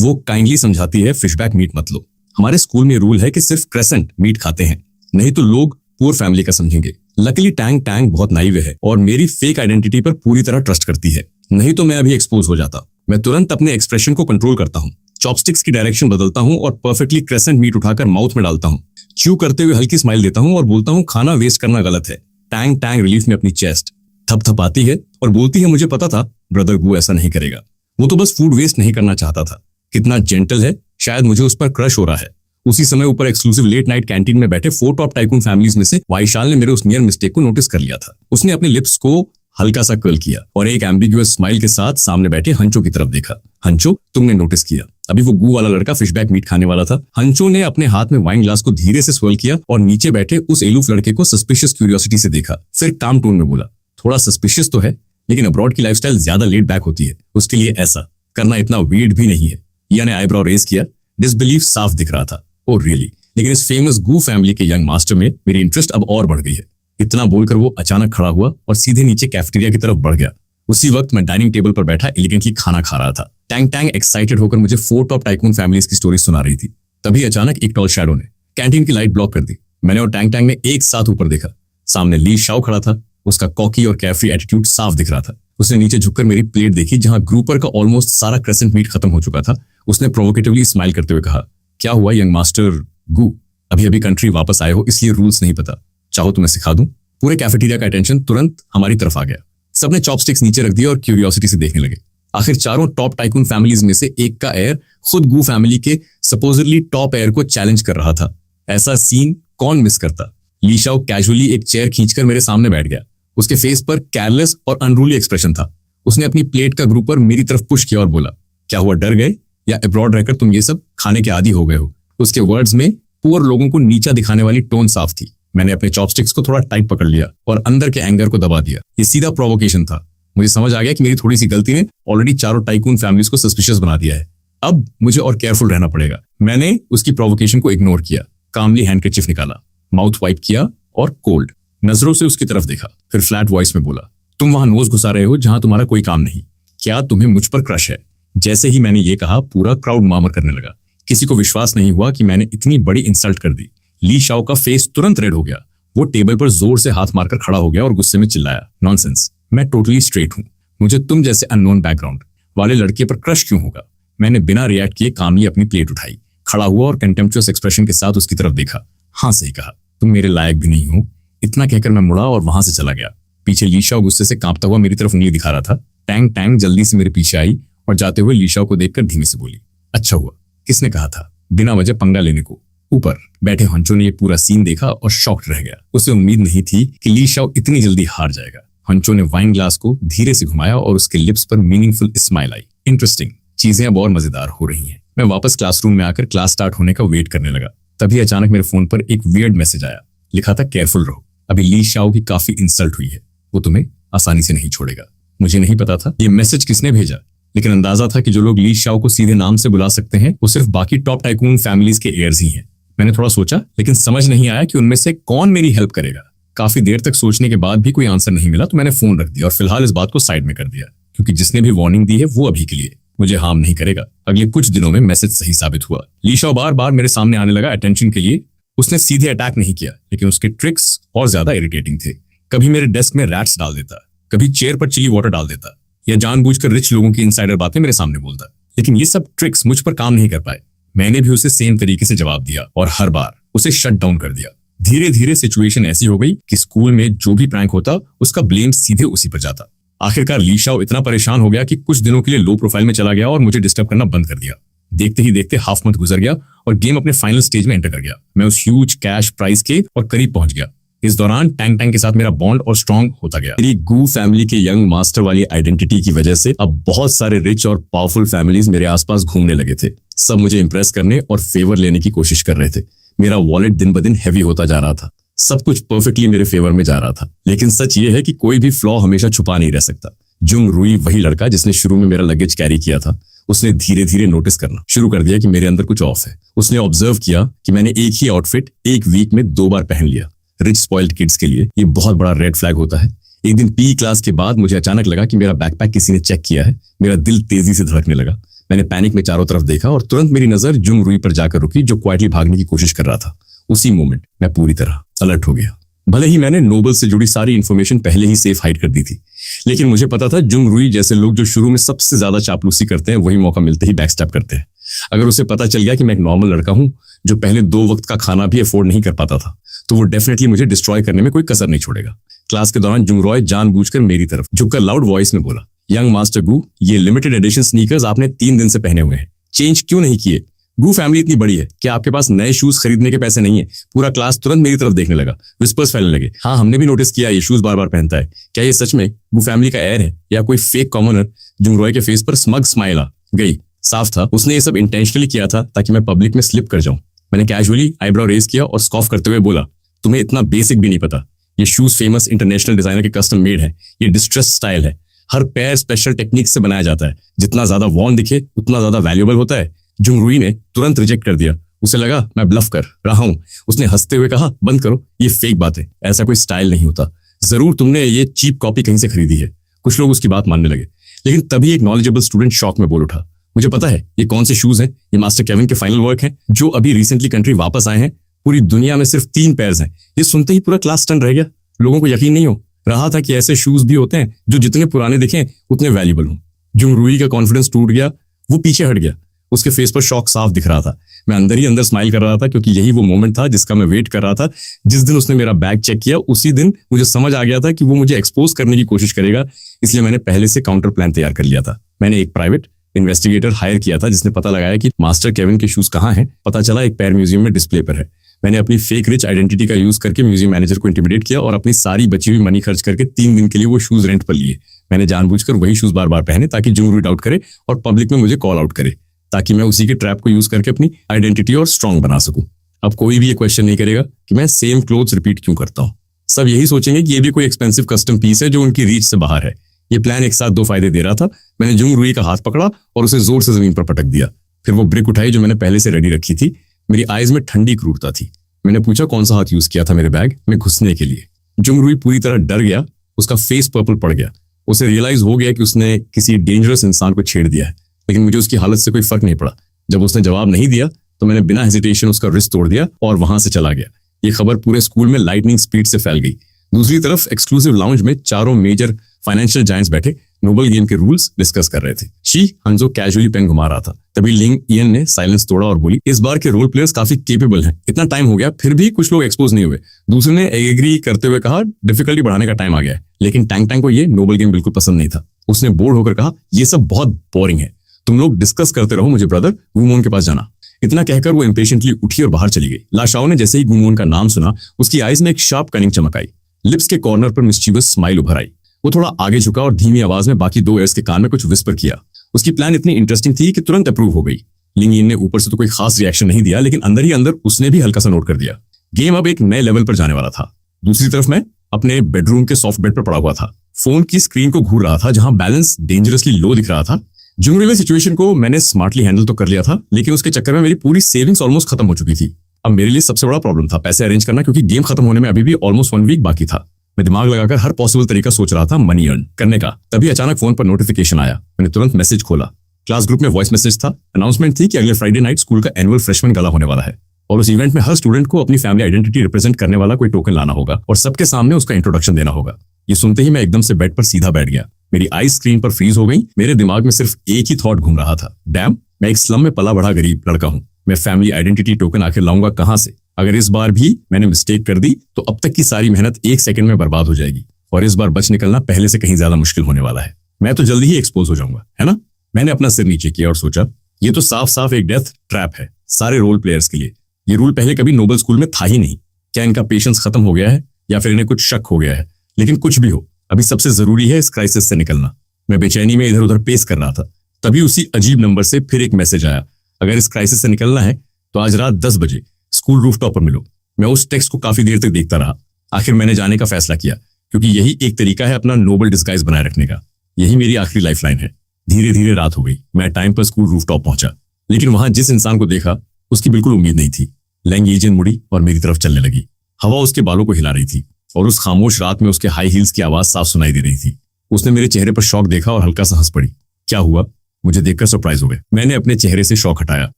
वो काइंडली समझाती है, फिशबैक मीट मत लो। हमारे स्कूल में रूल है कि सिर्फ क्रेसेंट मीट खाते हैं, नहीं तो लोग पुअर फैमिली का समझेंगे। लकीली टैंग टैंग बहुत नाइव है और मेरी फेक आइडेंटिटी पर पूरी तरह ट्रस्ट करती है, नहीं तो मैं अभी एक्सपोज हो जाता। मैं तुरंत अपने एक्सप्रेशन को कंट्रोल करता हूँ। चॉपस्टिक्स की डायरेक्शन बदलता हूँ और परफेक्टली क्रेसेंट मीट उठाकर माउथ में डालता हूँ। च्यू करते हुए हल्की स्माइल देता हूँ और बोलता हूँ, खाना वेस्ट करना गलत है। टैंग टैंग रिलीफ में अपनी चेस्ट थपथपाती है और बोलती है, मुझे पता था ब्रदर वो ऐसा नहीं करेगा। वो तो बस फूड वेस्ट नहीं करना चाहता था। कितना जेंटल है, शायद मुझे उस पर क्रश हो रहा है। उसी समय ऊपर एक्सक्लूसिव लेट नाइट कैंटीन में बैठे 4 टॉप टाइकून फैमिलीज में से वाइशाल ने मेरे उस नियर मिस्टेक को नोटिस कर लिया था। उसने अपने लिप्स को हल्का सा कर्ल किया और एक एम्बिगुअस स्माइल के साथ सामने बैठे हंचो की तरफ देखा। हंचो, तुमने नोटिस किया? अभी वो गू वाला लड़का फिशबैक मीट खाने वाला था। हंचो ने अपने हाथ में वाइन ग्लास को धीरे से स्वर्ल किया और नीचे बैठे उस एलूफ लड़के को सस्पिशियस क्यूरियोसिटी से देखा। फिर काम टोन में बोला, थोड़ा सस्पिशियस तो है, लेकिन अब्रॉड की लाइफस्टाइल ज्यादा लेट बैक होती है। उसके लिए ऐसा करना इतना वीर्ड भी नहीं है। यानी आईब्रो रेज किया। डिसबिलीफ साफ दिख रहा था। Oh really? लेकिन इस फेमस गू फैमिली के यंग मास्टर में मेरी इंटरेस्ट अब और बढ़ गई है। इतना बोलकर वो अचानक खड़ा हुआ और सीधे नीचे कैफेटेरिया की तरफ बढ़ गया। उसी वक्त मैं डाइनिंग टेबल पर बैठा एलिगेंटली खाना खा रहा था। टैंग टैंग एक्साइटेड होकर मुझे 4 टॉप टाइकून फैमिलीज की स्टोरी सुना रही थी। तभी अचानक एक टॉल शैडो ने कैंटीन की लाइट ब्लॉक कर दी। मैंने और टैंग टैंग ने एक साथ ऊपर देखा। सामने ली शाओ खड़ा था। उसका कॉकी और कैफरी एटीट्यूड साफ दिख रहा था। उसने नीचे झुककर मेरी प्लेट देखी जहां ग्रुपर का ऑलमोस्ट सारा क्रेसेंट मीट खत्म हो चुका था। उसने प्रोवोकेटिवली स्माइल करते हुए कहा, क्या हुआ यंग मास्टर गू? अभी अभी कंट्री वापस आए हो इसलिए रूल्स नहीं पता, चाहो तो मैं सिखा दूं। पूरे कैफेटेरिया का अटेंशन तुरंत हमारी तरफ आ गया। सबने चॉपस्टिक्स नीचे रख दिए और क्यूरियोसिटी से देखने लगे। आखिर चारों टॉप टाइकून फैमिलीज में से एक का एयर खुद गू फैमिली के सपोजिटली टॉप एयर को चैलेंज कर रहा था। ऐसा सीन कौन मिस करता? ली शाओ कैजुअली एक चेयर खींचकर मेरे सामने बैठ गया। उसके फेस पर केयरलेस और अनरूली एक्सप्रेशन था। उसने अपनी प्लेट का ग्रुपर मेरी तरफ पुश किया और बोला, क्या हुआ, डर गए या अब्रॉड रहकर तुम ये सब खाने के आदी हो गए हो? उसके वर्ड्स में पुअर लोगों को नीचा दिखाने वाली टोन साफ थी। मैंने अपने चॉपस्टिक्स को थोड़ा टाइट पकड़ लिया और अंदर के एंगर को दबा दिया। ये सीधा प्रोवोकेशन था। मुझे समझ आ गया कि मेरी थोड़ी सी गलती ने ऑलरेडी चारों टाइकून फैमिलीज को सस्पिशियस बना दिया है। अब मुझे और केयरफुल रहना पड़ेगा। मैंने उसकी प्रोवोकेशन को इग्नोर किया। कामली हैंडकरचीफ निकाला, माउथ वाइप किया और कोल्ड नजरों से उसकी तरफ देखा। फिर फ्लैट वॉइस में बोला, तुम वहां नोज घुसा रहे हो जहां तुम्हारा कोई काम नहीं। क्या तुम्हें मुझ पर क्रश है? जैसे ही मैंने ये कहा पूरा क्राउड मामर करने लगा। किसी को विश्वास नहीं हुआ कि मैंने इतनी बड़ी इंसल्ट कर दी। ली शाओ का फेस तुरंत रेड हो गया। वो टेबल पर जोर से हाथ मारकर खड़ा हो गया और गुस्से में चिल्लाया, नॉनसेंस, मैं टोटली स्ट्रेट हूं। मुझे तुम जैसे अननोन बैकग्राउंड वाले लड़के पर क्रश क्यों होगा? मैंने बिना रिएक्ट किए कामली अपनी प्लेट उठाई, खड़ा हुआ और कंटेम्प्चुअस एक्सप्रेशन के साथ उसकी तरफ देखा। हाँ सही कहा, तुम मेरे लायक भी नहीं हो। इतना कहकर मैं मुड़ा और वहां से चला गया। पीछे ली शाओ गुस्से से कांपता हुआ मेरी तरफ उंगली दिखा रहा था। टैंग टैंग जल्दी से मेरे पीछे आई और जाते हुए ली शाओ को देखकर धीमे से बोली, अच्छा हुआ, किसने कहा था बिना वजह पंगा लेने को? ऊपर बैठे हंचो ने ये पूरा सीन देखा और शॉक्ड रह गया। उसे उम्मीद नहीं थी कि ली शाओ इतनी जल्दी हार जाएगा। हंचो ने वाइन ग्लास को धीरे से घुमाया और उसके लिप्स पर मीनिंगफुल स्माइल आई। इंटरेस्टिंग, चीजें अब और मजेदार हो रही हैं। मैं वापस क्लासरूम में आकर क्लास स्टार्ट होने का वेट करने लगा। तभी अचानक मेरे फोन पर एक वियर्ड मैसेज आया। लिखा था, केयरफुल रहो, अभी ली शाओ की काफी इंसल्ट हुई है, वो तुम्हें आसानी से नहीं छोड़ेगा। मुझे नहीं पता था ये मैसेज किसने भेजा, लेकिन अंदाजा था कि जो लोग ली शाओ को सीधे नाम से बुला सकते हैं वो सिर्फ बाकी टॉप टाइकून फैमिलीज के एयर्स ही हैं। मैंने थोड़ा सोचा लेकिन समझ नहीं आया कि उनमें से कौन मेरी हेल्प करेगा। काफी देर तक सोचने के बाद भी कोई आंसर नहीं मिला तो मैंने फोन रख दिया और फिलहाल इस बात को साइड में कर दिया, क्योंकि जिसने भी वार्निंग दी है वो अभी के लिए मुझे हार्म नहीं करेगा। अगले कुछ दिनों में मैसेज सही साबित हुआ। ली शाओ बार बार मेरे सामने आने लगा अटेंशन के लिए। उसने सीधे अटैक नहीं किया, लेकिन उसके ट्रिक्स और ज्यादा इरिटेटिंग थे। कभी मेरे डेस्क में रैट्स डाल देता, कभी चेयर पर चिली वाटर डाल देता, या जानबूझकर रिच लोगों की इनसाइडर बातें मेरे सामने बोलता। लेकिन ये सब ट्रिक्स मुझ पर काम नहीं कर पाए। मैंने भी उसे सेम तरीके से जवाब दिया और हर बार उसे शट डाउन कर दिया। धीरे धीरे सिचुएशन ऐसी हो गई कि स्कूल में जो भी प्रैंक होता उसका ब्लेम सीधे उसी पर जाता। आखिरकार ली शाओ इतना परेशान हो गया कि कुछ दिनों के लिए लो प्रोफाइल में चला गया और मुझे डिस्टर्ब करना बंद कर दिया। देखते ही देखते हाफ मंथ गुजर गया और गेम अपने फाइनल स्टेज में एंटर कर गया। मैं उस ह्यूज कैश प्राइज के और करीब पहुंच गया। इस दौरान टैंग टैंग के साथ मेरा बॉन्ड और स्ट्रॉन्ग होता गया। मेरी गू फैमिली के यंग मास्टर वाली आइडेंटिटी की वजह से अब बहुत सारे रिच और पावरफुल फैमिलीज मेरे आसपास घूमने लगे थे। सब मुझे इंप्रेस करने और फेवर लेने की कोशिश कर रहे थे। मेरा वॉलेट दिन ब दिन हैवी होता जा रहा था। सब कुछ परफेक्टली मेरे फेवर में जा रहा था। लेकिन सच ये है कि कोई भी फ्लॉ हमेशा छुपा नहीं रह सकता। जुंग रुई वही लड़का जिसने शुरू में मेरा लगेज कैरी किया था, उसने धीरे धीरे नोटिस करना शुरू कर दिया कि मेरे अंदर कुछ ऑफ है। उसने ऑब्जर्व किया कि मैंने एक ही आउटफिट एक वीक में 2 बार पहन लिया। रिच स्पॉइल्ड किड्स के लिए ये बहुत बड़ा रेड फ्लैग होता है। एक दिन पी क्लास के बाद मुझे अचानक लगा कि मेरा बैकपैक किसी ने चेक किया है। मेरा दिल तेजी से धड़कने लगा। मैंने पैनिक में चारों तरफ देखा और तुरंत मेरी नजर जुंग रुई पर जाकर रुकी, जो क्वाइटली भागने की कोशिश कर रहा था। उसी मोमेंट मैं पूरी तरह अलर्ट हो गया। भले ही मैंने नोबल से जुड़ी सारी इन्फॉर्मेशन पहले ही सेफ हाइड कर दी थी, लेकिन मुझे पता था जुंग रुई जैसे लोग जो शुरू में सबसे ज्यादा चापलूसी करते हैं वही मौका मिलते ही बैकस्टैप करते हैं। अगर उसे पता चल गया कि मैं एक नॉर्मल लड़का हूं जो पहले 2 वक्त का खाना भी अफोर्ड नहीं कर पाता था, तो वो डेफिनेटली मुझे डिस्ट्रॉय करने में कोई कसर नहीं छोड़ेगा। क्लास के दौरान जुंग रॉय जानबूझकर मेरी तरफ झुककर लाउड वॉइस में बोला, यंग मास्टर गू, ये लिमिटेड एडिशन स्नीकर्स आपने 3 दिन से पहने हुए हैं, चेंज क्यों नहीं किए? गू फैमिली इतनी बड़ी है, क्या आपके पास नए शूज खरीदने के पैसे नहीं है? पूरा क्लास तुरंत मेरी तरफ देखने लगा। विस्पर्स फैलने लगे, हाँ हमने भी नोटिस किया ये शूज बार बार पहनता है। क्या ये सच में गू फैमिली का एयर है या कोई फेक कॉमनर? जुंग रॉय के फेस पर स्मग स्माइल आ गई। साफ था उसने ये सब इंटेंशनली किया था ताकि मैं पब्लिक में स्लिप कर जाऊं। मैंने कैजुअली आईब्रो रेज किया और स्कॉफ करते हुए बोला, तुम्हें इतना बेसिक भी नहीं पता, ये शूज फेमस इंटरनेशनल डिजाइनर के कस्टम मेड है। ये डिस्ट्रेस स्टाइल है, हर पैर स्पेशल टेक्निक से बनाया जाता है। जितना ज्यादा वॉर्न दिखे उतना ज्यादा वैल्यूएबल होता है। जुंग रुई ने तुरंत रिजेक्ट कर दिया उसे लगा मैं ब्लफ कर रहा हूं। उसने हंसते हुए कहा, बंद करो, ये फेक बात है, ऐसा कोई स्टाइल नहीं होता। जरूर तुमने ये चीप कॉपी कहीं से खरीदी है। कुछ लोग उसकी बात मानने लगे, लेकिन तभी एक नॉलेजेबल स्टूडेंट शॉक में बोल उठा, मुझे पता है ये कौन से शूज हैं, ये मास्टर केविन के फाइनल वर्क हैं, जो अभी रिसेंटली कंट्री वापस आए हैं। पूरी दुनिया में सिर्फ 3 पेयर्स हैं। ये सुनते ही पूरा क्लास स्टन रह गया। लोगों को यकीन नहीं हो रहा था कि ऐसे शूज भी होते हैं जो जितने पुराने दिखें उतने वैल्यूबल हों। जुंगरुई का कॉन्फिडेंस टूट गया, वो पीछे हट गया। उसके फेस पर शॉक साफ दिख रहा था। मैं अंदर ही अंदर स्माइल कर रहा था, क्योंकि यही वो मोमेंट था जिसका मैं वेट कर रहा था। जिस दिन उसने मेरा बैग चेक किया, उसी दिन मुझे समझ आ गया था कि वो मुझे एक्सपोज करने की कोशिश करेगा। इसलिए मैंने पहले से काउंटर प्लान तैयार कर लिया था। मैंने एक प्राइवेट इन्वेस्टिगेटर हायर किया था जिसने पता लगाया कि मास्टर केविन के शूज कहाँ हैं। पता चला एक पैर म्यूजियम में डिस्प्ले पर है। मैंने अपनी फेक रिच आइडेंटिटी का यूज करके म्यूजियम मैनेजर को इंटिमिडेट किया और अपनी सारी बची हुई मनी खर्च करके 3 दिन के लिए वो शूज रेंट पर लिए। मैंने जानबूझकर वही शूज बार बार पहने ताकि जुंगरू डाउट करे और पब्लिक में मुझे कॉल आउट करे, ताकि मैं उसी के ट्रैप को यूज करके अपनी आइडेंटिटी और स्ट्रांग बना सकूं। अब कोई भी ये क्वेश्चन नहीं करेगा कि मैं सेम क्लोथ्स रिपीट क्यों करता हूं। सब यही सोचेंगे कि ये भी कोई एक्सपेंसिव कस्टम पीस है जो उनकी रीच से बाहर है। ये प्लान एक साथ 2 फायदे दे रहा था। मैंने जुंगरुई का हाथ पकड़ा और उसे जोर से जमीन पर पटक दिया। फिर वो ब्रिक उठाई जो मैंने पहले से रेडी रखी थी। मेरी आईज में ठंडी क्रूरता थी। मैंने पूछा कौन सा हाथ यूज किया था मेरे बैग में घुसने के लिए। जुंगरुई पूरी तरह डर गया, उसका फेस पर्पल पड़ गया। उसे रियलाइज हो गया कि उसने किसी डेंजरस इंसान को छेड़ दिया है, लेकिन मुझे उसकी हालत से कोई फर्क नहीं पड़ा। जब उसने जवाब नहीं दिया तो मैंने बिना हेजिटेशन उसका रिस्ट तोड़ दिया और वहां से चला गया। ये खबर पूरे स्कूल में लाइटनिंग स्पीड से फैल गई। दूसरी तरफ एक्सक्लूसिव लाउंज में 4 मेजर फाइनेंशियल जायंट्स बैठे नोबल गेम के रूल्स डिस्कस कर रहे थे। शी हंजो कैजुअली पेन घुमा रहा था। तभी लिंग ईयन ने साइलेंस तोड़ा और बोली, इस बार के रोल प्लेयर्स काफी केपेबल हैं। इतना टाइम हो गया फिर भी कुछ लोग एक्सपोज नहीं हुए। दूसरे ने एग्री करते हुए कहा, डिफिकल्टी बढ़ाने का टाइम आ गया है। लेकिन टैंग टैंग को ये नोबल गेम बिल्कुल पसंद नहीं था। उसने बोर्ड होकर कहा, ये सब बहुत बोरिंग है, तुम लोग डिस्कस करते रहो, मुझे ब्रदर गुमोन के पास जाना। इतना कहकर वो इम्पेशेंटली उठी और बाहर चली गई। लाशाओ ने जैसे ही गुमोन का नाम सुना, उसकी आईज में एक शार्प कनिंग चमक आई। लिप्स के कॉर्नर पर मिस्चीवस स्माइल उभर आई। वो थोड़ा आगे झुका और धीमी आवाज में बाकी 2 एयर्स के कान में कुछ विस्पर किया। उसकी प्लान इतनी इंटरेस्टिंग थी कि तुरंत अप्रूव हो गई। लिंग इन ने ऊपर से तो कोई खास रिएक्शन नहीं दिया, लेकिन अंदर ही अंदर उसने भी हल्का सा नोट कर दिया। गेम अब एक नए लेवल पर जाने वाला था। दूसरी तरफ मैं अपने बेडरूम के सॉफ्ट बेड पर पड़ा हुआ था। फोन की स्क्रीन को घूर रहा था, जहां बैलेंस डेंजरसली लो दिख रहा था। जुंगरुई सिचुएशन को मैंने स्मार्टली हैंडल तो कर लिया था, लेकिन उसके चक्कर में मेरी पूरी सेविंग्स ऑलमोस्ट खत्म हो चुकी थी। अब मेरे लिए सबसे बड़ा प्रॉब्लम था पैसे अरेंज करना, क्योंकि गेम खत्म होने में अभी भी ऑलमोस्ट 1 वीक बाकी था। मैं दिमाग लगाकर हर पॉसिबल तरीका सोच रहा था मनी अर्न करने का। तभी अचानक फोन पर नोटिफिकेशन आया। मैंने तुरंत मैसेज खोला। क्लास ग्रुप में वॉइस मैसेज था। अनाउंसमेंट थी कि अगले फ्राइडे नाइट स्कूल का एनुअल फ्रेशमैन गला होने वाला है और उस इवेंट में हर स्टूडेंट को अपनी फैमिली आइडेंटिटी रिप्रेजेंट करने वाला कोई टोकन लाना होगा और सबके सामने उसका इंट्रोडक्शन देना होगा। ये सुनते ही मैं एकदम से बेड पर सीधा बैठ गया। मेरी आई स्क्रीन पर फ्रीज हो गई। मेरे दिमाग में सिर्फ एक ही थॉट घूम रहा था, डैम, मैं एक स्लम में पला बढ़ा गरीब लड़का हूँ। मैं फैमिली आइडेंटिटी टोकन आखिर लाऊंगा कहां से? अगर इस बार भी मैंने मिस्टेक कर दी तो अब तक की सारी मेहनत 1 सेकंड में बर्बाद हो जाएगी और इस बार बच निकलना पहले से कहीं ज्यादा मुश्किल होने वाला है। मैं तो जल्दी ही एक्सपोज हो जाऊंगा, है ना? मैंने अपना सिर नीचे किया और सोचा, ये तो साफ साफ एक डेथ ट्रैप है सारे रोल प्लेयर्स के लिए। ये रूल पहले कभी नोबल स्कूल में था ही नहीं। क्या इनका पेशेंस खत्म हो गया है या फिर इन्हें कुछ शक हो गया है? लेकिन कुछ भी हो, अभी सबसे जरूरी है इस क्राइसिस से निकलना। मैं बेचैनी में इधर उधर पेस कर रहा था। तभी उसी अजीब नंबर से फिर एक मैसेज आया, अगर इस क्राइसिस से निकलना है तो आज रात 10 बजे स्कूल रूफटॉप पर मिलो। मैं उस टेक्स्ट को काफी देर तक देखता रहा। आखिर मैंने जाने का फैसला किया, क्योंकि यही एक तरीका है अपना नोबल डिस्गाइज बनाए रखने का। यही मेरी आखिरी लाइफलाइन है। धीरे धीरे रात हो गई। मैं टाइम पर स्कूल रूफटॉप पहुंचा, लेकिन वहां जिस इंसान को देखा उसकी बिल्कुल उम्मीद नहीं थी। लैंग एजियन मुड़ी और मेरी तरफ चलने लगी। हवा उसके बालों को हिला रही थी और उस खामोश रात में उसके हाई हील्स की आवाज साफ सुनाई दे रही थी। उसने मेरे चेहरे पर शॉक देखा और हल्का सा हंस पड़ी। क्या हुआ? मुझे देखकर सरप्राइज हो गए। मैंने अपने चेहरे से शॉक हटाया,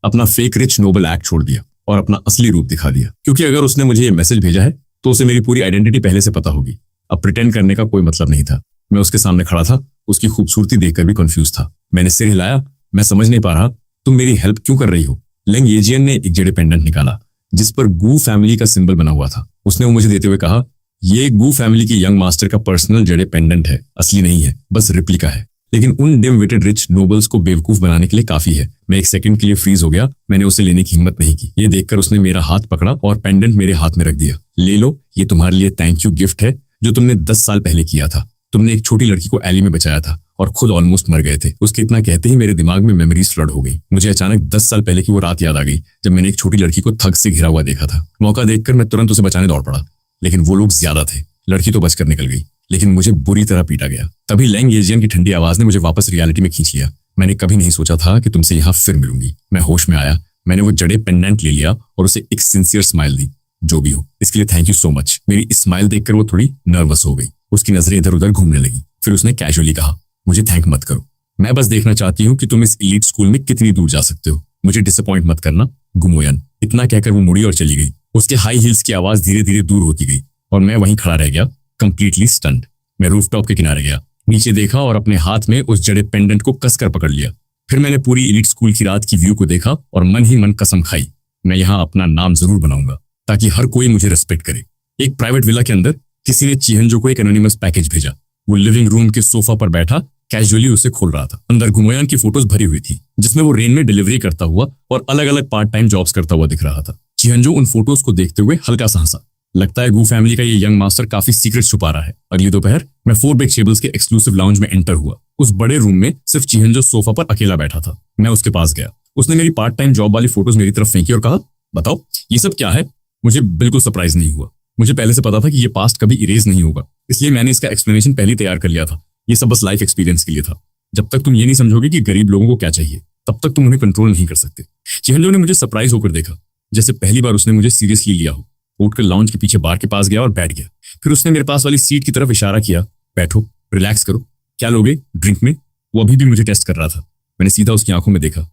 अपना फेक रिच नोबल एक्ट छोड़ दिया और अपना असली रूप दिखा दिया। क्योंकि अगर उसने मुझे ये मैसेज भेजा है तो उसे मेरी पूरी आइडेंटिटी पहले से पता होगी। अब प्रिटेंड करने का कोई मतलब नहीं था। मैं उसके सामने खड़ा था, उसकी खूबसूरती देखकर भी कंफ्यूज था। मैंने सिर हिलाया, मैं समझ नहीं पा रहा, तुम मेरी हेल्प क्यों कर रही हो? लैंग एजियन ने एक जेडे पेंडेंट निकाला जिस पर गू फैमिली का सिंबल बना हुआ था। उसने वो मुझे देते हुए कहा, ये गू फैमिली की यंग मास्टर का पर्सनल जेडे पेंडेंट है, असली नहीं है, बस रिप्लिका है, लेकिन उन डिम विटेड रिच नोबल्स को बेवकूफ बनाने के लिए काफी है। मैं एक सेकंड के लिए फ्रीज हो गया। मैंने उसे लेने की हिम्मत नहीं की। ये देखकर उसने मेरा हाथ पकड़ा और पेंडेंट मेरे हाथ में रख दिया। ले लो, ये तुम्हारे लिए थैंक यू गिफ्ट है जो तुमने 10 साल पहले किया था। तुमने एक छोटी लड़की को एली में बचाया था और खुद ऑलमोस्ट मर गए थे। उसके इतना कहते ही मेरे दिमाग में मेमोरीज फ्लड हो गई। मुझे अचानक 10 साल पहले की वो रात याद आ गई जब मैंने एक छोटी लड़की को थग से घिरा हुआ देखा था। मौका देखकर मैं तुरंत उसे बचाने दौड़ पड़ा, लेकिन वो लोग ज्यादा थे। लड़की तो बचकर निकल गई, लेकिन मुझे बुरी तरह पीटा गया। तभी लैंग एजियन की ठंडी आवाज ने मुझे वापस रियलिटी में खींच लिया। मैंने कभी नहीं सोचा था कि तुमसे यहाँ फिर मिलूंगी। मैं होश में आया। मैंने वो जड़े पेंडेंट ले लिया और उसे एक सिंसियर स्माइल दी। जो भी हो, इसके लिए थैंक यू सो मच। मेरी स्माइल देखकर वो थोड़ी नर्वस हो गई, उसकी नजरें इधर उधर घूमने लगी। फिर उसने कैजुअली कहा, मुझे थैंक मत करो, मैं बस देखना चाहती हूँ कि तुम इस एलीट स्कूल में कितनी दूर जा सकते हो। मुझे डिसअपॉइंट मत करना, गुमोयन। इतना कहकर वो मुड़ी और चली गई। उसके हाई हील्स की आवाज धीरे धीरे दूर होती गई और मैं वहीं खड़ा रह गया, कंप्लीटली स्टन्ड। मैं रूफटॉप के किनारे गया, नीचे देखा और अपने हाथ में उस जड़े पेंडेंट को कसकर पकड़ लिया। फिर मैंने पूरी एलीट स्कूल की रात की व्यू को देखा और मन ही मन कसम खाई, मैं यहाँ अपना नाम जरूर बनाऊंगा ताकि हर कोई मुझे रिस्पेक्ट करे। एक प्राइवेट विला के अंदर किसी ने चिहंजो को एक एनोनिमस पैकेज भेजा। वो लिविंग रूम के सोफा पर बैठा कैजुअली उसे खोल रहा था। अंदर गुमोयान की फोटोज भरी हुई थी जिसमें वो रेन में डिलीवरी करता हुआ और अलग अलग पार्ट टाइम जॉब्स करता हुआ दिख रहा था। चिहंजो उन फोटोज को देखते हुए हल्का सा हंसा। लगता है गू फैमिली का ये यंग मास्टर काफी सीक्रेट छुपा रहा है। अगली दोपहर मैं 4 बिग टेबल्स के एक्सक्लूसिव लाउंज में एंटर हुआ। उस बड़े रूम में सिर्फ चिहंजो सोफा पर अकेला बैठा था। मैं उसके पास गया, उसने मेरी पार्ट टाइम जॉब वाली फोटोज मेरी तरफ फेंकी और कहा, बताओ ये सब क्या है। मुझे बिल्कुल सरप्राइज नहीं हुआ। मुझे पहले से पता था कि ये पास्ट कभी इरेज नहीं होगा, इसलिए मैंने इसका एक्सप्लेनेशन पहले तैयार कर लिया था। ये सब बस लाइफ एक्सपीरियंस के लिए था। जब तक तुम ये नहीं समझोगे कि गरीब लोगों को क्या चाहिए, तब तक तुम उन्हें कंट्रोल नहीं कर सकते। चिहंजो ने मुझे सरप्राइज होकर देखा, जैसे पहली बार उसने मुझे सीरियसली लिया हो। उठकर लाउंज के पीछे बार के पास गया और बैठ गया। फिर उसने मेरे पास वाली सीट की तरफ इशारा किया, बैठो, रिलैक्स करो। क्या लोगे ड्रिंक में? वो अभी भी मुझे टेस्ट कर रहा था। मैंने सीधा उसकी आंखों में देखा,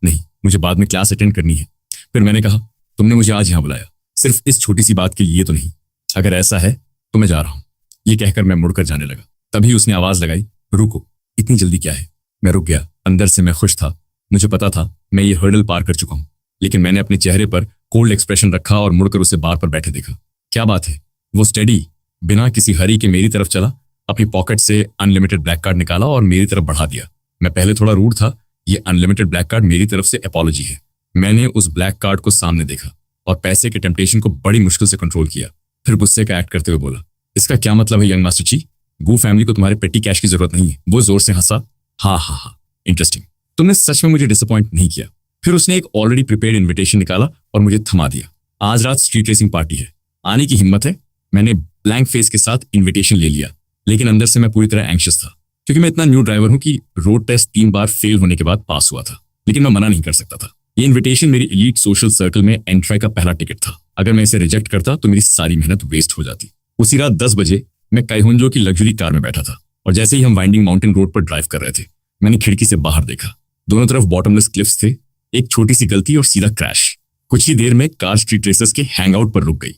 नहीं, मुझे बाद में क्लास अटेंड करनी है। फिर मैंने कहा, तुमने मुझे आज यहाँ बुलाया, सिर्फ इस छोटी सी बात के लिए तो नहीं। अगर ऐसा है तो मैं जा रहा हूँ। ये कहकर मैं मुड़कर जाने लगा। तभी उसने आवाज लगाई, रुको, इतनी जल्दी क्या है? मैं रुक गया। अंदर से मैं खुश था। मुझे पता था मैं ये हर्डल पार कर चुका हूँ, लेकिन मैंने अपने चेहरे पर कोल्ड एक्सप्रेशन रखा और मुड़कर उसे बार पर बैठे देखा। क्या बात है? वो स्टेडी बिना किसी हरी के मेरी तरफ चला, अपनी पॉकेट से अनलिमिटेड ब्लैक कार्ड निकाला और मेरी तरफ बढ़ा दिया। मैं पहले थोड़ा रूड था। ये अनलिमिटेड ब्लैक कार्ड मेरी तरफ से अपॉलॉजी है। मैंने उस ब्लैक कार्ड को सामने देखा और पैसे के टेम्पटेशन को बड़ी मुश्किल से कंट्रोल किया। फिर गुस्से का एक्ट करते हुए बोला, इसका क्या मतलब है यंग मास्टर जी? गू फैमिली को तुम्हारे पेटी कैश की जरूरत नहीं है। वो जोर से हंसा, हाँ हाँ हाँ, इंटरेस्टिंग, तुमने सच में मुझे डिसअपॉइंट नहीं किया। फिर उसने एक ऑलरेडी प्रिपेयर्ड इन्विटेशन निकाला और मुझे थमा दिया। आज रात स्ट्रीट रेसिंग पार्टी है, आने की हिम्मत है? मैंने ब्लैंक फेस के साथ इन्विटेशन ले लिया, लेकिन अंदर से मैं पूरी तरह एंग्शियस था, क्योंकि मैं इतना न्यू ड्राइवर हूं कि रोड टेस्ट 3 बार फेल होने के बाद पास हुआ था। लेकिन मैं मना नहीं कर सकता था। ये इन्विटेशन मेरी एलीट सोशल सर्कल में एंट्री का पहला टिकट था। अगर मैं इसे रिजेक्ट करता तो मेरी सारी मेहनत वेस्ट हो जाती। उसी रात 10 बजे मैं काइहोंजो की लग्जरी कार में बैठा था और जैसे ही हम वाइंडिंग माउंटेन रोड पर ड्राइव कर रहे थे, मैंने खिड़की से बाहर देखा। दोनों तरफ बॉटमलेस क्लिफ्स थे। एक छोटी सी गलती और सीधा क्रैश। कुछ ही देर में कार स्ट्रीट रेसर्स के हैंगआउट पर रुक गई।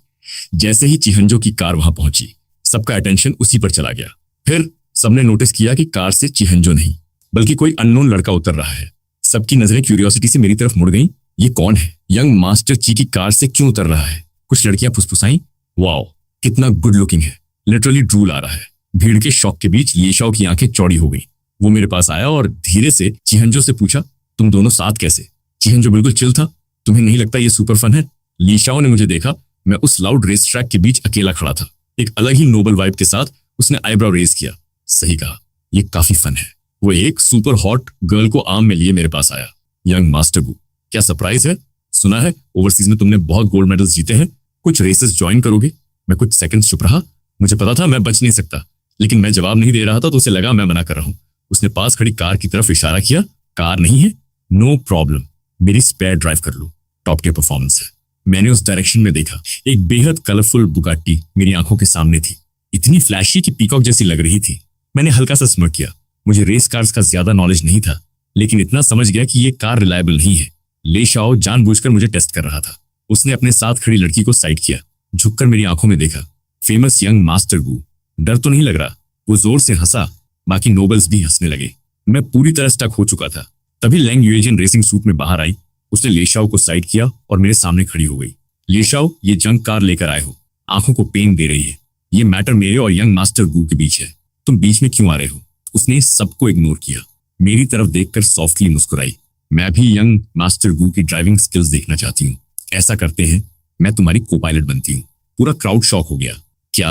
जैसे ही चिहंजो की कार वहां पहुंची, सबका अटेंशन उसी पर चला गया। फिर सबने नोटिस किया कि कार से चिहंजो नहीं बल्कि कोई अननोन लड़का उतर रहा है। सबकी नजरें क्यूरियोसिटी से मेरी तरफ मुड़ गईं। ये कौन है? यंग मास्टर ची की कार से क्यों उतर रहा है? कुछ लड़कियां फुसफुसाईं, वाओ कितना गुड लुकिंग है। लिटरली ड्रूल आ रहा है। भीड़ के शौक के बीच येशाओ की आंखें चौड़ी हो गई। वो मेरे पास आया और धीरे से चिहंजो से पूछा, तुम दोनों साथ कैसे? चिहंजो बिल्कुल चिल था। तुम्हें नहीं लगता ये सुपर फन है? लीशाओ ने मुझे देखा। मैं उस लाउड रेस ट्रैक के बीच अकेला खड़ा था। एक अलग ही नोबल वाइब के साथ उसने आईब्रो रेज किया। सही कहा, ये काफी फन है। वो एक सुपर हॉट गर्ल को आर्म में लिए मेरे पास आया। यंग मास्टर गू, क्या सरप्राइज है? सुना है ओवरसीज में तुमने बहुत गोल्ड मेडल्स जीते हैं, कुछ रेसेस ज्वाइन करोगे? मैं कुछ सेकंड्स चुप रहा। मुझे पता था मैं बच नहीं सकता, लेकिन मैं जवाब नहीं दे रहा था तो उसे लगा मैं मना कर रहा हूँ। उसने पास खड़ी कार की तरफ इशारा किया। कार नहीं है? नो प्रॉब्लम, मेरी स्पेयर ड्राइव कर लो, टॉप के परफॉर्मेंस है। मैंने उस डायरेक्शन में देखा। एक बेहद कलरफुल बुगाटी मेरी आंखों के सामने थी। इतनी फ्लैशी कि पीकॉक जैसी लग रही थी। मैंने हल्का सा स्mirk किया। मुझे रेस कार्स का ज्यादा नॉलेज नहीं था, लेकिन इतना समझ गया कि ये कार रिलायबल नहीं है। ले शाओ जानबूझकर मुझे टेस्ट कर रहा था। उसने अपने साथ खड़ी लड़की को साइड किया, झुककर मेरी आंखों में देखा। फेमस यंग मास्टर गू, डर तो नहीं लग रहा? वो जोर से हंसा। बाकी नोबल्स भी हंसने लगे। मैं पूरी तरह स्टक हो चुका था। तभी लैंग यूएजियन रेसिंग सूट में बाहर आई। उसने लेशाओ को साइड किया और मेरे सामने खड़ी हो गई। लेशाओ, ये जंग कार लेकर आए हो, आंखों को पेन दे रही है। ये मैटर मेरे और यंग मास्टर गू के बीच है, तुम बीच में क्यों आ रहे हो? उसने सबको इग्नोर किया। मेरी तरफ देखकर सॉफ्टली मुस्कुराई। मैं भी यंग मास्टर गू की ड्राइविंग स्किल्स देखना चाहती हूँ। ऐसा करते हैं, मैं तुम्हारी को पायलट बनती हूँ। पूरा क्राउड शॉक हो गया। क्या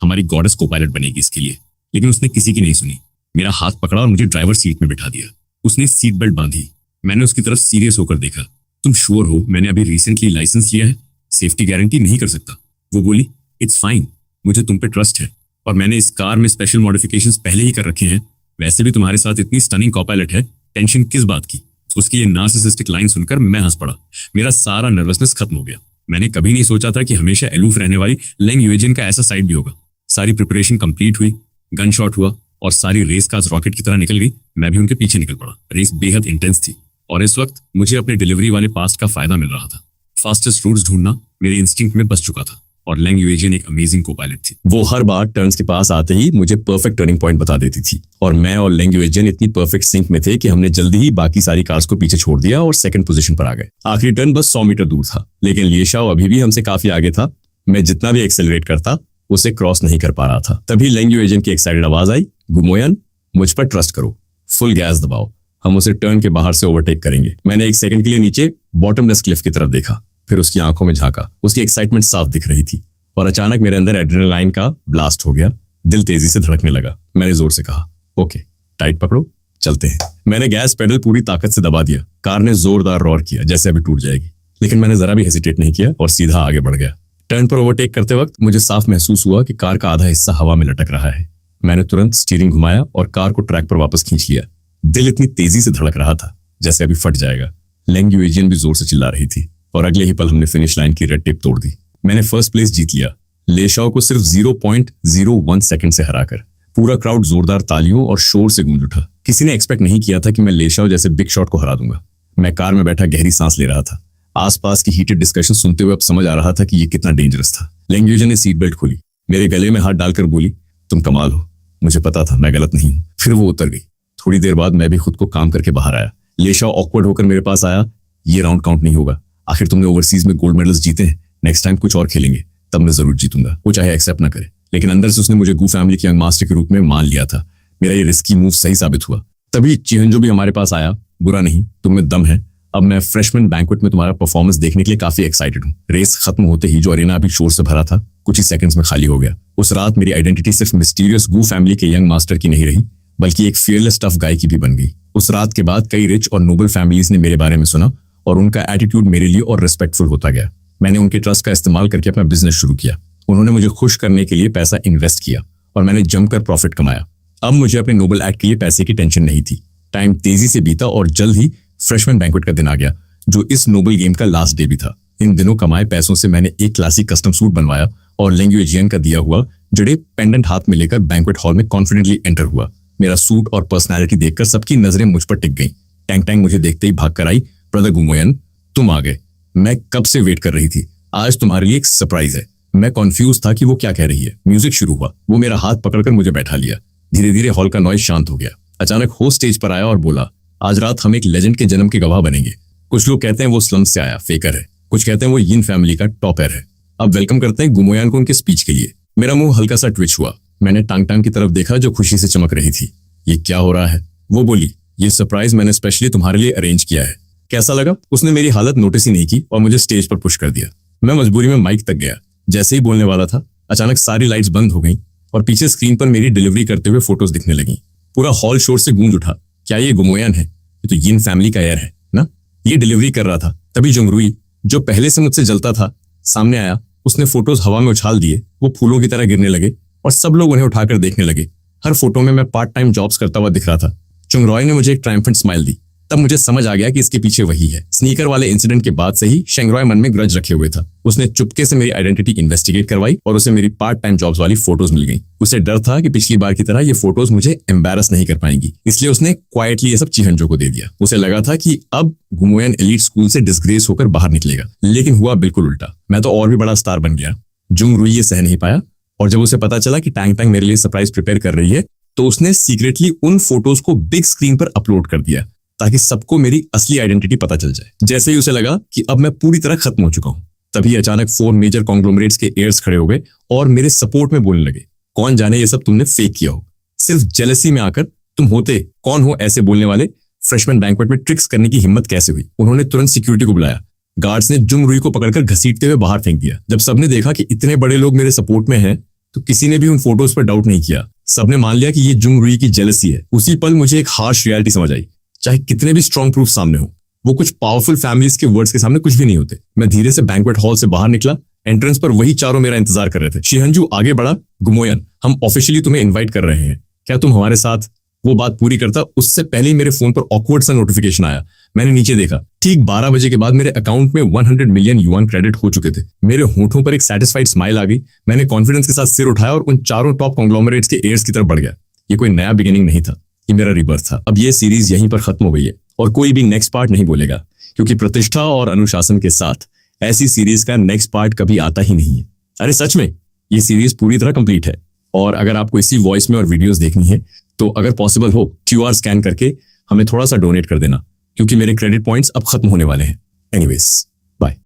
हमारी गॉडेस को पायलट बनेगी इसके लिए? लेकिन उसने किसी की नहीं सुनी। मेरा हाथ पकड़ा और मुझे ड्राइवर सीट में बिठा दिया। उसने सीट बेल्ट बांधी। मैंने उसकी तरफ सीरियस होकर देखा। तुम श्योर हो मैंने अभी रिसेंटली लाइसेंस लिया है? सेफ्टी गारंटी नहीं कर सकता। वो बोली, इट्स फाइन, मुझे तुम पे ट्रस्ट है और मैंने इस कार में स्पेशल मॉडिफिकेशंस पहले ही कर रखे हैं। वैसे भी तुम्हारे साथ इतनी स्टनिंग को पायलट है, टेंशन किस बात की? उसकी ये नार्सिसिस्टिक लाइन सुनकर मैं हंस पड़ा। मेरा सारा नर्वसनेस खत्म हो गया। मैंने कभी नहीं सोचा था कि हमेशा एलूफ रहने वाली लेंग युएजिन का ऐसा साइड भी होगा। सारी प्रिपरेशन कंप्लीट हुई, गन शॉट हुआ और सारी रेस कार्स रॉकेट की तरह निकल गई। मैं भी उनके पीछे निकल पड़ा। रेस बेहद इंटेंस थी और इस वक्त मुझे अपने डिलीवरी वाले पास्ट का फायदा मिल रहा था। फास्टेस्ट रूट्स ढूंढना मेरे इंस्टिंक्ट में बस चुका था और लेंग युएजिन एक अमेजिंग को पायलट थी। वो हर बार टर्न्स के पास आते ही मुझे परफेक्ट टर्निंग पॉइंट बता देती थी और मैं और लेंग युएजिन इतनी परफेक्ट सिंक में थे कि हमने जल्दी ही बाकी सारी कार्स को पीछे छोड़ दिया और सेकंड पोजीशन पर आ गए। आखिरी टर्न बस 100 मीटर दूर था, लेकिन लिएशाओ अभी भी हमसे काफी आगे था। मैं जितना भी एक्सेलरेट करता उसे क्रॉस नहीं कर पा रहा था। तभी लेंग युएजिन की एक्साइटेड आवाज आई, गुमोयन मुझ पर ट्रस्ट करो, फुल गैस दबाओ, हम उसे टर्न के बाहर से ओवरटेक करेंगे। मैंने एक सेकंड के लिए नीचे बॉटमलेस क्लिफ की तरफ देखा, फिर उसकी आंखों में झांका। उसकी एक्साइटमेंट साफ दिख रही थी और अचानक मेरे अंदर एड्रेनालाइन का ब्लास्ट हो गया। दिल तेजी से धड़कने लगा। मैंने जोर से कहा, ओके टाइट पकड़ो, चलते हैं। मैंने गैस पेडल पूरी ताकत से दबा दिया। कार ने जोरदार रॉर किया जैसे अभी टूट जाएगी, लेकिन मैंने जरा भी हेसिटेट नहीं किया और सीधा आगे बढ़ गया। टर्न पर ओवरटेक करते वक्त मुझे साफ महसूस हुआ कि कार का आधा हिस्सा हवा में लटक रहा है। मैंने तुरंत स्टीयरिंग घुमाया और कार को ट्रैक पर वापस खींच लिया। दिल इतनी तेजी से धड़क रहा था जैसे अभी फट जाएगा। लेंग युएजिन भी जोर से चिल्ला रही थी और अगले ही पल हमने फिनिश लाइन की रेड टेप तोड़ दी। मैंने फर्स्ट प्लेस जीत लिया, लेशाओ को सिर्फ 0.01 सेकंड से हराकर। पूरा क्राउड जोरदार तालियों और शोर से गूंज उठा। किसी ने एक्सपेक्ट नहीं किया था कि मैं लेशाओ जैसे बिग शॉट को हरा दूंगा। मैं कार में बैठा गहरी सांस ले रहा था। आसपास की हीटेड डिस्कशन सुनते हुए अब समझ आ रहा था कि ये कितना डेंजरस था। लेंग युएजिन ने सीट बेल्ट खोली, मेरे गले में हाथ डालकर बोली, तुम कमाल हो। मुझे पता था मैं गलत नहीं हूं। फिर वो उतर गई। थोड़ी देर बाद मैं भी खुद को काम करके बाहर आया। लेशाओ ऑकवर्ड होकर मेरे पास आया, ये राउंड काउंट नहीं होगा। आखिर तुमने ओवरसीज में गोल्ड मेडल्स जीते हैं, नेक्स्ट टाइम कुछ और खेलेंगे, तब मैं जरूर जीतूंगा। वो चाहे एक्सेप्ट ना करे, लेकिन अंदर से उसने मुझे गू फैमिली के यंग मास्टर के रूप में मान लिया था। मेरा ये रिस्की मूव सही साबित हुआ। तभी चिहंजो भी हमारे पास आया, बुरा नहीं, तुम में दम है। अब मैं फ्रेशमैन बैंक्वेट में तुम्हारा परफॉर्मेंस देखने के लिए काफी एक्साइटेड हूँ। रेस खत्म होते ही जो अरेना अभी शोर से भरा था कुछ ही सेकंड्स में खाली हो गया। उस रात मेरी आइडेंटिटी सिर्फ मिस्टीरियस गू फैमिली के यंग मास्टर की नहीं रही, बल्कि एक फियरलेस टफ गाय की भी बन गई। उस रात के बाद कई रिच और नोबल फैमिलीज ने मेरे बारे में सुना और उनका एटीट्यूड मेरे लिए और रिस्पेक्टफुल होता गया। मैंने उनके ट्रस्ट का इस्तेमाल करके अपना बिजनेस शुरू किया। उन्होंने मुझे खुश करने के लिए पैसा इन्वेस्ट किया और मैंने जमकर प्रॉफिट कमाया। अब मुझे अपने नोबल एक्ट के लिए पैसे की टेंशन नहीं थी। टाइम तेजी से बीता और जल्द ही फ्रेशमैन बैंक्वेट का दिन आ गया, जो इस नोबल गेम का लास्ट डे भी था। इन दिनों कमाए पैसों से मैंने एक क्लासिक कस्टम सूट बनवाया और लेंग युएजिन का दिया हुआ जड़े पेंडेंट हाथ में लेकर बैंक्वेट हॉल में कॉन्फिडेंटली एंटर हुआ। मेरा सूट और पर्सनैलिटी देखकर सबकी नजरें मुझ पर टिक गईं। टैंग टैंग मुझे देखते ही भाग कर आई, ब्रदर गुमोयन तुम आ गए, मैं कब से वेट कर रही थी, आज तुम्हारे लिए एक सरप्राइज है। मैं कंफ्यूज था कि वो क्या कह रही है। म्यूजिक शुरू हुआ। वो मेरा हाथ पकड़कर मुझे बैठा लिया। धीरे धीरे हॉल का नॉइज शांत हो गया। अचानक होस्ट स्टेज पर आया और बोला, आज रात हम एक लेजेंड के जन्म के गवाह बनेंगे। कुछ लोग कहते हैं वो स्लम से आया, फेकर है। कुछ कहते हैं वो यिन फैमिली का टॉप एयर है। अब वेलकम करते हैं गुमोयान को उनके स्पीच के लिए। मेरा मुंह हल्का सा ट्विच हुआ। मैंने टांग टांग की तरफ देखा जो खुशी से चमक रही थी। ये क्या हो रहा है? वो बोली, ये सरप्राइज मैंने स्पेशली तुम्हारे लिए अरेंज किया है। कैसा लगा? उसने मेरी हालत नोटिस ही नहीं की और मुझे स्टेज पर पुश कर दिया। मैं मजबूरी में माइक तक गया। जैसे ही बोलने वाला था अचानक सारी लाइट्स बंद हो गईं और पीछे स्क्रीन पर मेरी डिलीवरी करते हुए फोटोज दिखने लगी। पूरा हॉल शोर से गूंज उठा। क्या ये गुमोयान है? ये तो यिन फैमिली का एयर है ना? ये डिलीवरी कर रहा था। तभी जुंगरुई, जो पहले से मुझसे जलता था, सामने आया। उसने फोटोज हवा में उछाल दिए। वो फूलों की तरह गिरने लगे और सब लोग उन्हें उठाकर देखने लगे। हर फोटो में मैं पार्ट टाइम जॉब्स करता हुआ दिख रहा था। चुंगरॉय ने मुझे एक ट्रायम्फेंट स्माइल दी। तब मुझे समझ आ गया कि इसके पीछे वही है। स्नीकर वाले इंसिडेंट के बाद से ही शेंगरॉय मन में ग्रज रखे हुए था। उसने चुपके से मेरी आइडेंटिटी इन्वेस्टिगेट करवाई और उसे मेरी पार्ट टाइम जॉब्स वाली फोटोज मिल गई। उसे डर था कि पिछली बार की तरह ये फोटोज मुझे एम्बैरस नहीं कर पाएंगी, इसलिए उसने क्वाइटली ये सब चिहंजो को दे दिया। उसे लगा था कि अब गुमोयन एलीट स्कूल से डिस्ग्रेस होकर बाहर निकलेगा, लेकिन हुआ बिल्कुल उल्टा। मैं तो और भी बड़ा स्टार बन गया। जुंगरुई ये सह नहीं पाया और जब उसे पता चला कि टैंग टैंग मेरे लिए सरप्राइज प्रिपेयर कर रही है, तो उसने सीक्रेटली उन फोटोज को बिग स्क्रीन पर अपलोड कर दिया ताकि सबको मेरी असली आइडेंटिटी पता चल जाए। जैसे ही उसे लगा कि अब मैं पूरी तरह खत्म हो चुका हूं, तभी अचानक 4 मेजर कॉन्ग्लोमरेट्स के एयर्स खड़े हो गए और मेरे सपोर्ट में बोलने लगे, कौन जाने ये सब तुमने फेक किया हो। सिर्फ जेलसी में आकर तुम होते कौन हो ऐसे बोलने वाले। फ्रेशमैन बैंक्वेट में ट्रिक्स करने की हिम्मत कैसे हुई? उन्होंने तुरंत सिक्योरिटी को बुलाया। गार्ड्स ने जुंगरुई को पकड़कर घसीटते हुए बाहर फेंक दिया। जब सबने देखा कि इतने बड़े लोग मेरे सपोर्ट में हैं, तो किसी ने भी उन फोटोज पर डाउट नहीं किया। सबने मान लिया कि ये जुंगरुई की जेलसी है। उसी पल मुझे एक हार्श रियलिटी समझ आई। चाहे कितने भी स्ट्रॉन्ग प्रूफ सामने हो, वो कुछ पावरफुल फैमिलीज के वर्ड्स के सामने कुछ भी नहीं होते। मैं धीरे से बैंक्वेट हॉल से बाहर निकला। एंट्रेंस पर वही चारों मेरा इंतजार कर रहे थे। शिहंजू आगे बढ़ा, गुमोयन हम ऑफिशियली तुम्हें इनवाइट कर रहे हैं, क्या तुम हमारे साथ? वो बात पूरी करता उससे पहले ही मेरे फोन पर ऑकवर्ड सा नोटिफिकेशन आया। मैंने नीचे देखा, ठीक 12 बजे के बाद मेरे अकाउंट में 100 मिलियन युआन क्रेडिट हो चुके थे। मेरे होठों पर एक सेटिस्फाइड स्माइल आ गई। मैंने कॉन्फिडेंस के साथ सिर उठाया और उन चारों टॉप कॉन्ग्लोमरेट्स के एयर्स की तरफ बढ़ गया। ये कोई नया बिगिनिंग नहीं था, ये मेरा रिबर्थ था। अब ये सीरीज यहीं पर खत्म हो गई है और कोई भी नेक्स्ट पार्ट नहीं बोलेगा, क्योंकि प्रतिष्ठा और अनुशासन के साथ ऐसी सीरीज का नेक्स्ट पार्ट कभी आता ही नहीं है। अरे सच में, ये सीरीज पूरी तरह कंप्लीट है। और अगर आपको इसी वॉइस में और वीडियोस देखनी है तो अगर पॉसिबल हो QR स्कैन करके हमें थोड़ा सा डोनेट कर देना, क्योंकि मेरे क्रेडिट पॉइंट्स अब खत्म होने वाले हैं। Anyways, bye.